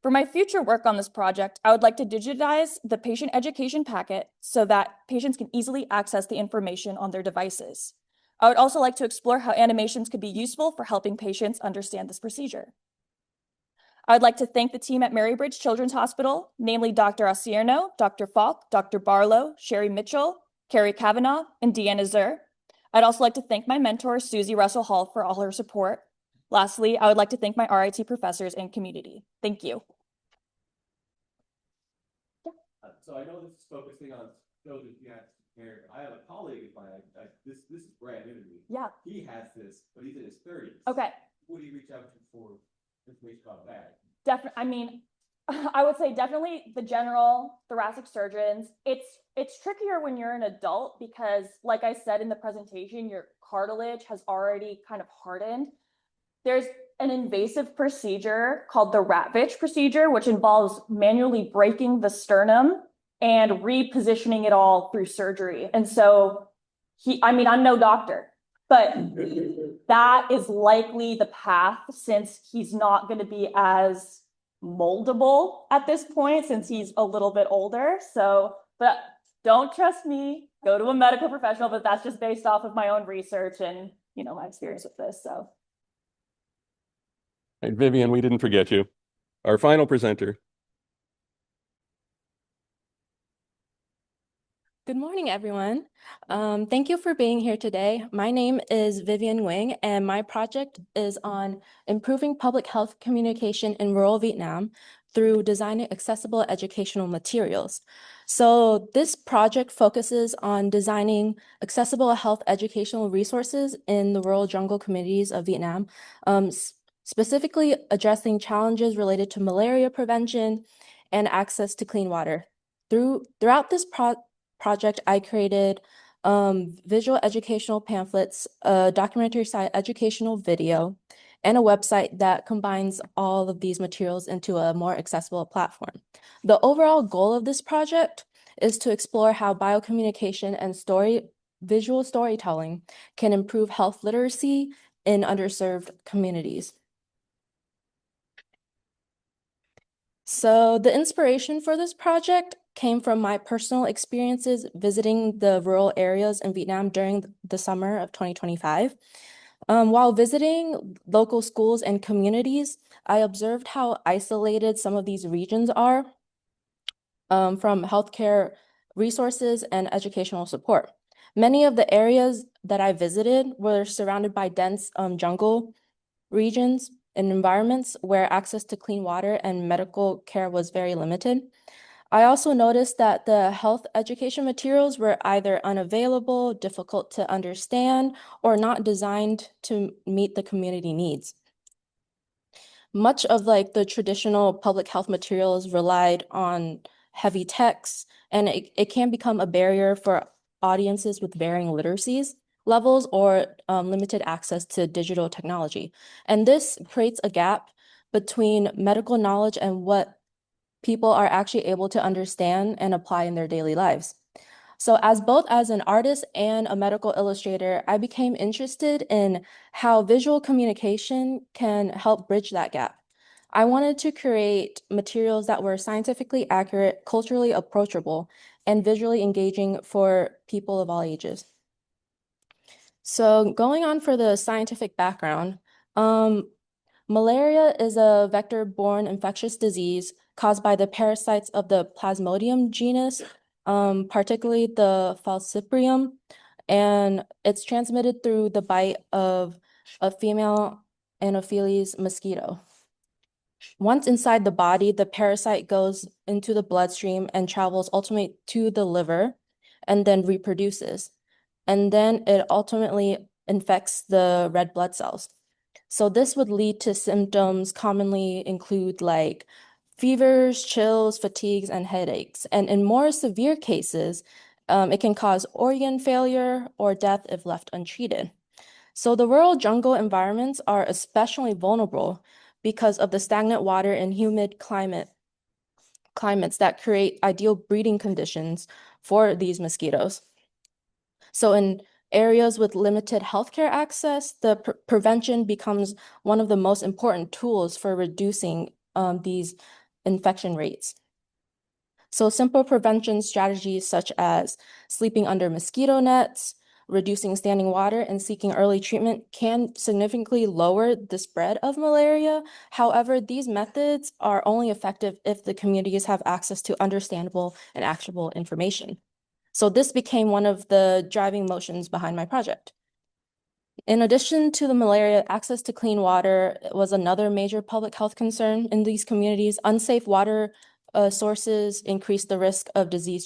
For my future work on this project, I would like to digitize the patient education packet so that patients can easily access the information on their devices. I would also like to explore how animations could be useful for helping patients understand this procedure. I would like to thank the team at Mary Bridge Children's Hospital, namely Dr. Osierno, Dr. Falk, Dr. Barlow, Sherry Mitchell, Carrie Kavanaugh, and Deanna Zur. I'd also like to thank my mentor, Susie Russell Hall, for all her support. Lastly, I would like to thank my RIT professors and community. Thank you. So I know this is focusing on children pediatric care. I have a colleague of mine, this is brand new to me. Yeah. He has this, but he's in his 30s. Okay. Who do you reach out to for information about that? I mean, I would say definitely the general thoracic surgeons. It's trickier when you're an adult because, like I said in the presentation, your cartilage has already kind of hardened. There's an invasive procedure called the Ratvich procedure, which involves manually breaking the sternum and repositioning it all through surgery. And so I'm no doctor, but that is likely the path since he's not going to be as moldable at this point since he's a little bit older. So, but don't trust me, go to a medical professional, but that's just based off of my own research and, my experience with this, so. Hey, Vivian, we didn't forget you. Our final presenter. Good morning, everyone. Thank you for being here today. My name is Vivian Nguyen, and my project is on improving public health communication in rural Vietnam through designing accessible educational materials. So this project focuses on designing accessible health educational resources in the rural jungle communities of Vietnam, specifically addressing challenges related to malaria prevention and access to clean water. Throughout this project, I created visual educational pamphlets, a documentary style educational video, and a website that combines all of these materials into a more accessible platform. The overall goal of this project is to explore how biocommunication and visual storytelling can improve health literacy in underserved communities. So the inspiration for this project came from my personal experiences visiting the rural areas in Vietnam during the summer of 2025. While visiting local schools and communities, I observed how isolated some of these regions are from healthcare resources and educational support. Many of the areas that I visited were surrounded by dense jungle regions and environments where access to clean water and medical care was very limited. I also noticed that the health education materials were either unavailable, difficult to understand, or not designed to meet the community needs. Much of the traditional public health materials relied on heavy texts, and it can become a barrier for audiences with varying literacies levels or limited access to digital technology. And this creates a gap between medical knowledge and what people are actually able to understand and apply in their daily lives. So both as an artist and a medical illustrator, I became interested in how visual communication can help bridge that gap. I wanted to create materials that were scientifically accurate, culturally approachable, and visually engaging for people of all ages. So going on for the scientific background, malaria is a vector-borne infectious disease caused by the parasites of the Plasmodium genus, particularly the Falciparum, and it's transmitted through the bite of a female Anopheles mosquito. Once inside the body, the parasite goes into the bloodstream and travels ultimately to the liver and then reproduces. And then it ultimately infects the red blood cells. So this would lead to symptoms commonly include fevers, chills, fatigues, and headaches. And in more severe cases, it can cause organ failure or death if left untreated. So the rural jungle environments are especially vulnerable because of the stagnant water and humid climates that create ideal breeding conditions for these mosquitoes. So in areas with limited healthcare access, the prevention becomes one of the most important tools for reducing these infection rates. So simple prevention strategies such as sleeping under mosquito nets, reducing standing water, and seeking early treatment can significantly lower the spread of malaria. However, these methods are only effective if the communities have access to understandable and actionable information. So this became one of the driving motions behind my project. In addition to the malaria, access to clean water was another major public health concern in these communities. Unsafe water sources increase the risk of disease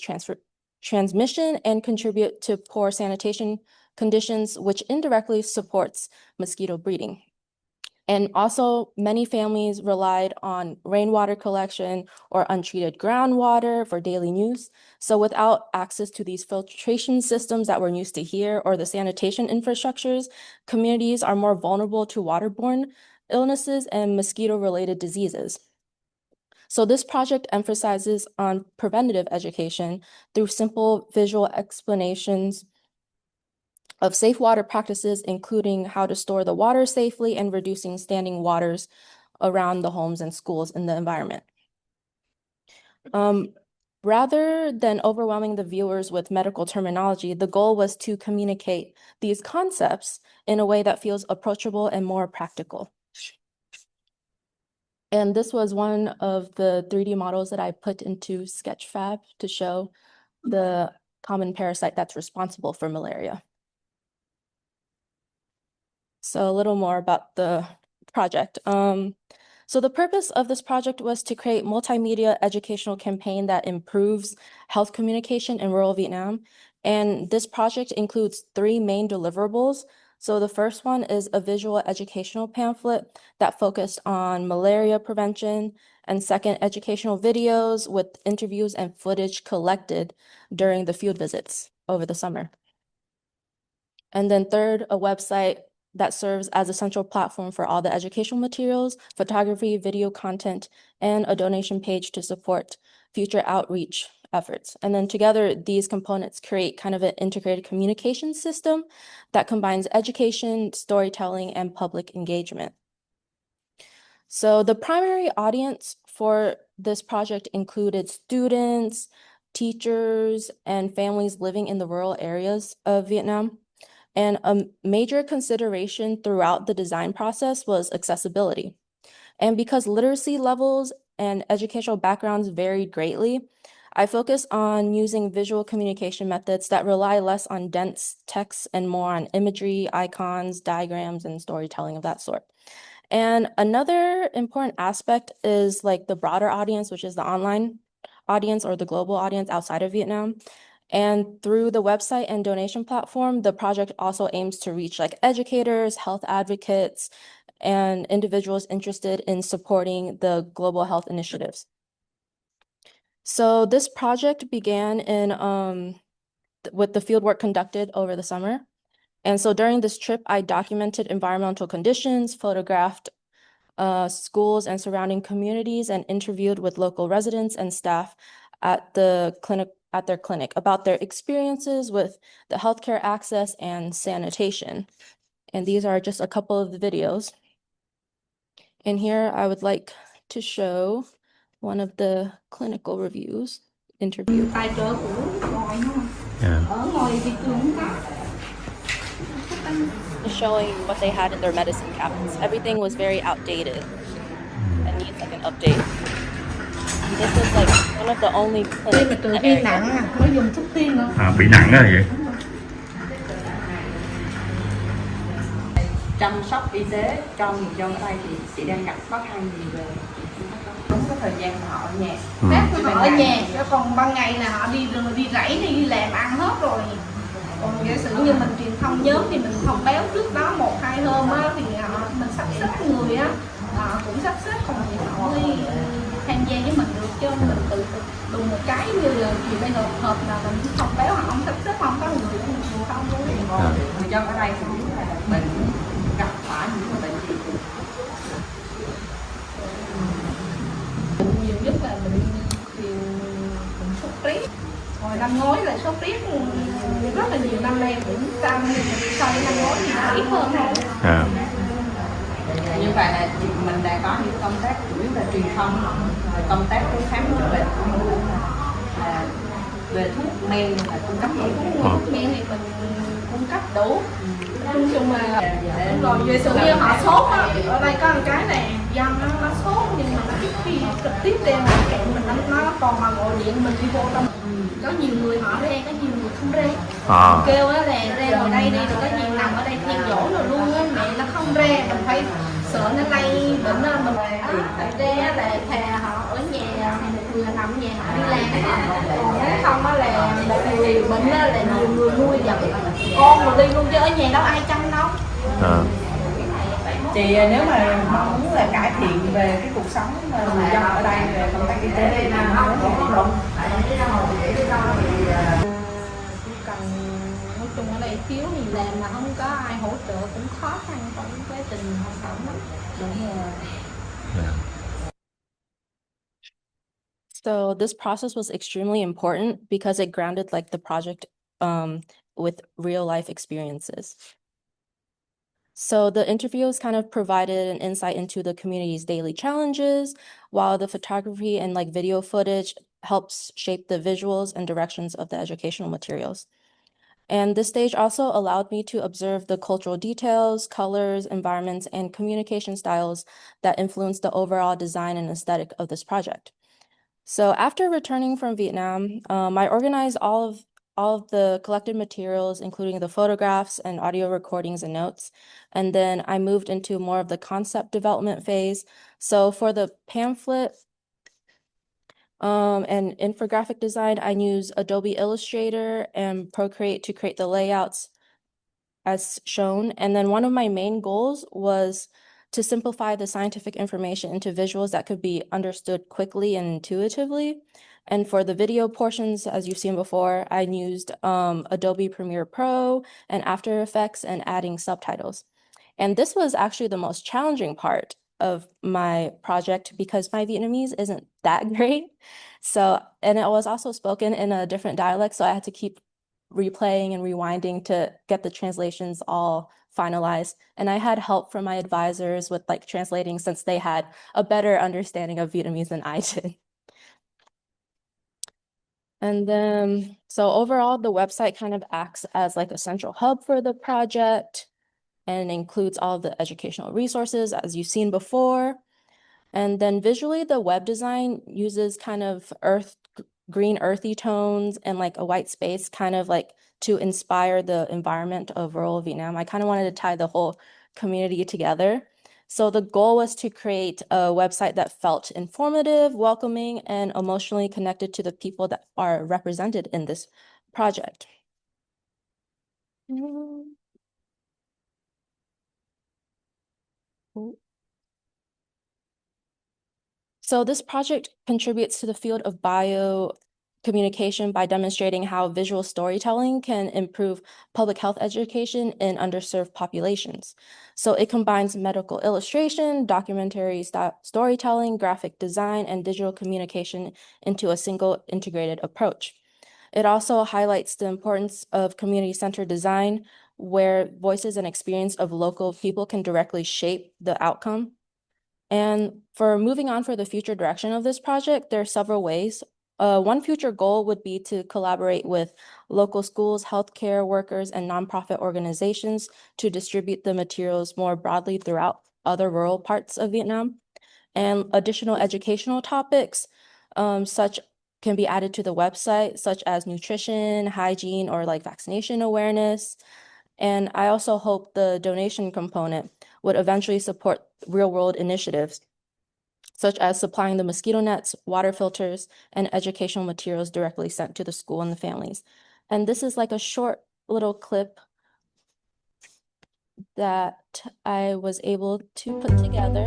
transmission and contribute to poor sanitation conditions, which indirectly supports mosquito breeding. And also, many families relied on rainwater collection or untreated groundwater for daily use. So without access to these filtration systems that we're used to here or the sanitation infrastructures, communities are more vulnerable to waterborne illnesses and mosquito-related diseases. So this project emphasizes on preventative education through simple visual explanations of safe water practices, including how to store the water safely and reducing standing waters around the homes and schools in the environment. Rather than overwhelming the viewers with medical terminology, the goal was to communicate these concepts in a way that feels approachable and more practical. And this was one of the 3D models that I put into Sketchfab to show the common parasite that's responsible for malaria. So a little more about the project. So the purpose of this project was to create multimedia educational campaign that improves health communication in rural Vietnam. And this project includes 3 main deliverables. So the first one is a visual educational pamphlet that focused on malaria prevention, and second, educational videos with interviews and footage collected during the field visits over the summer. And then third, a website that serves as a central platform for all the educational materials, photography, video content, and a donation page to support future outreach efforts. And then together, these components create kind of an integrated communication system that combines education, storytelling, and public engagement. So the primary audience for this project included students, teachers, and families living in the rural areas of Vietnam. And a major consideration throughout the design process was accessibility. And because literacy levels and educational backgrounds varied greatly, I focused on using visual communication methods that rely less on dense text and more on imagery, icons, diagrams, and storytelling of that sort. And another important aspect is like the broader audience, which is the online audience or the global audience outside of Vietnam. And through the website and donation platform, the project also aims to reach like educators, health advocates, and individuals interested in supporting the global health initiatives. So this project began with the fieldwork conducted over the summer. And so during this trip, I documented environmental conditions, photographed schools and surrounding communities, and interviewed with local residents and staff at their clinic about their experiences with the healthcare access and sanitation. And these are just a couple of the videos. And here I would like to show one of the clinical interview. Showing what they had in their medicine cabinets. Everything was very outdated and needs like an update. This was like one of the only clinics in the area. Bị nặng đó vậy. Chăm sóc y tế cho người dân ở đây thì chị đang gặp khó khăn gì về không có thời gian họ ở nhà. Họ ở nhà, còn ban ngày là họ đi rẫy đi làm ăn hết rồi. Còn giả sử như mình truyền thông nhóm thì mình thông báo trước đó 1-2 hôm á, thì mình sắp xếp người á, cũng sắp xếp, còn họ đi tham gia với mình được, chứ mình tự đùng một cái như là thì bây giờ hợp là mình thông báo họ không sắp xếp, không có người không luôn. Người dân ở đây cũng là bệnh gặp phải những bệnh gì nhiều nhất là bệnh sốt rét. Hồi năm ngoái là sốt rét rất là nhiều, năm nay cũng tăng, so với năm ngoái thì ít hơn thôi. Như vậy là mình đã có những công tác chủ yếu là truyền thông, công tác khám chữa bệnh là về thuốc men là cung cấp đủ. Thuốc men thì mình cung cấp đủ. Nói chung là rồi về sự như họ sốt á, ở đây có một cái này dân nó sốt, nhưng mà trước khi trực tiếp đem lại kẹo mình nó còn mà gọi điện mình đi vô trong. Có nhiều người họ ra, có nhiều người không ra. Kêu á là ra ngồi đây đi, rồi có nhiều nằm ở đây theo dỗ rồi luôn á, mẹ nó không ra, mình phải sợ nó lây bệnh đó, mình ra là thà họ ở nhà, một người nằm ở nhà họ đi làm, còn nếu không á là một người bệnh á là nhiều người nuôi dẫn con rồi đi luôn, chứ ở nhà đâu ai chăm đâu. Chị nếu mà mong muốn là cải thiện về cái cuộc sống người dân ở đây về công tác y tế thì cần nói chung ở đây thiếu thì làm mà không có ai hỗ trợ cũng khó khăn trong quá trình hoạt động lắm. Đúng rồi. So this process was extremely important because it grounded like the project with real life experiences. So the interviews kind of provided an insight into the community's daily challenges, while the photography and like video footage helps shape the visuals and directions of the educational materials. And this stage also allowed me to observe the cultural details, colors, environments, and communication styles that influenced the overall design and aesthetic of this project. So after returning from Vietnam, I organized all all of the collected materials, including the photographs and audio recordings and notes. And then I moved into more of the concept development phase. So for the pamphlet and infographic design, I use Adobe Illustrator and Procreate to create the layouts as shown. And then one of my main goals was to simplify the scientific information into visuals that could be understood quickly and intuitively. And for the video portions, as you've seen before, I used Adobe Premiere Pro and After Effects and adding subtitles. And this was actually the most challenging part of my project because my Vietnamese isn't that great. So, and it was also spoken in a different dialect, so I had to keep replaying and rewinding to get the translations all finalized. And I had help from my advisors with like translating since they had a better understanding of Vietnamese than I did. And then, so overall, the website kind of acts as like a central hub for the project and includes all of the educational resources as you've seen before. And then visually, the web design uses kind of green earthy tones and like a white space kind of like to inspire the environment of rural Vietnam. I kind of wanted to tie the whole community together. So the goal was to create a website that felt informative, welcoming, and emotionally connected to the people that are represented in this project. So this project contributes to the field of biocommunication by demonstrating how visual storytelling can improve public health education in underserved populations. So it combines medical illustration, documentary storytelling, graphic design, and digital communication into a single integrated approach. It also highlights the importance of community-centered design, where voices and experience of local people can directly shape the outcome. And for moving on for the future direction of this project, there are several ways. One future goal would be to collaborate with local schools, healthcare workers, and nonprofit organizations to distribute the materials more broadly throughout other rural parts of Vietnam. And additional educational topics such can be added to the website, such as nutrition, hygiene, or like vaccination awareness. And I also hope the donation component would eventually support real-world initiatives, such as supplying the mosquito nets, water filters, and educational materials directly sent to the school and the families. And this is like a short little clip that I was able to put together.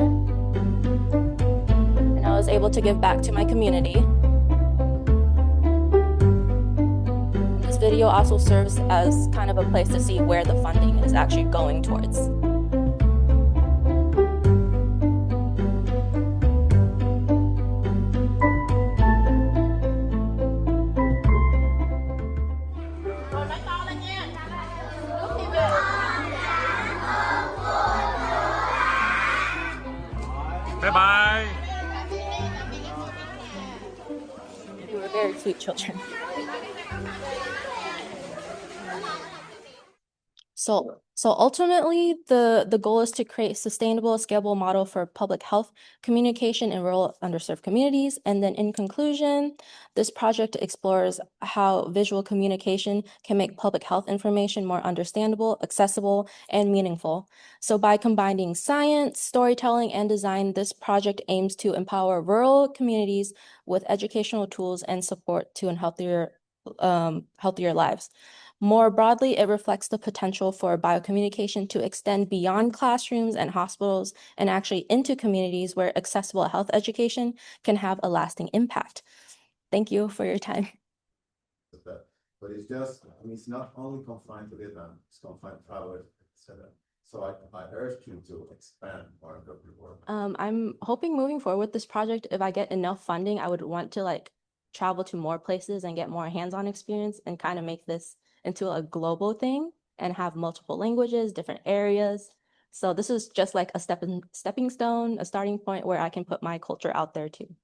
And I was able to give back to my community. This video also serves as kind of a place to see where the funding is actually going towards. Bye-bye. They were very sweet children. So ultimately, the goal is to create a sustainable, scalable model for public health communication in rural underserved communities. And then in conclusion, this project explores how visual communication can make public health information more understandable, accessible, and meaningful. So by combining science, storytelling, and design, this project aims to empower rural communities with educational tools and support to healthier lives. More broadly, it reflects the potential for biocommunication to extend beyond classrooms and hospitals and actually into communities where accessible health education can have a lasting impact. Thank you for your time. But it's just, I mean, it's not only confined to Vietnam, it's confined to travelers, etc. So I urge you to expand more of your work. I'm hoping moving forward with this project, if I get enough funding, I would want to like travel to more places and get more hands-on experience and kind of make this into a global thing and have multiple languages, different areas. So this is just like a stepping stone, a starting point where I can put my culture out there too.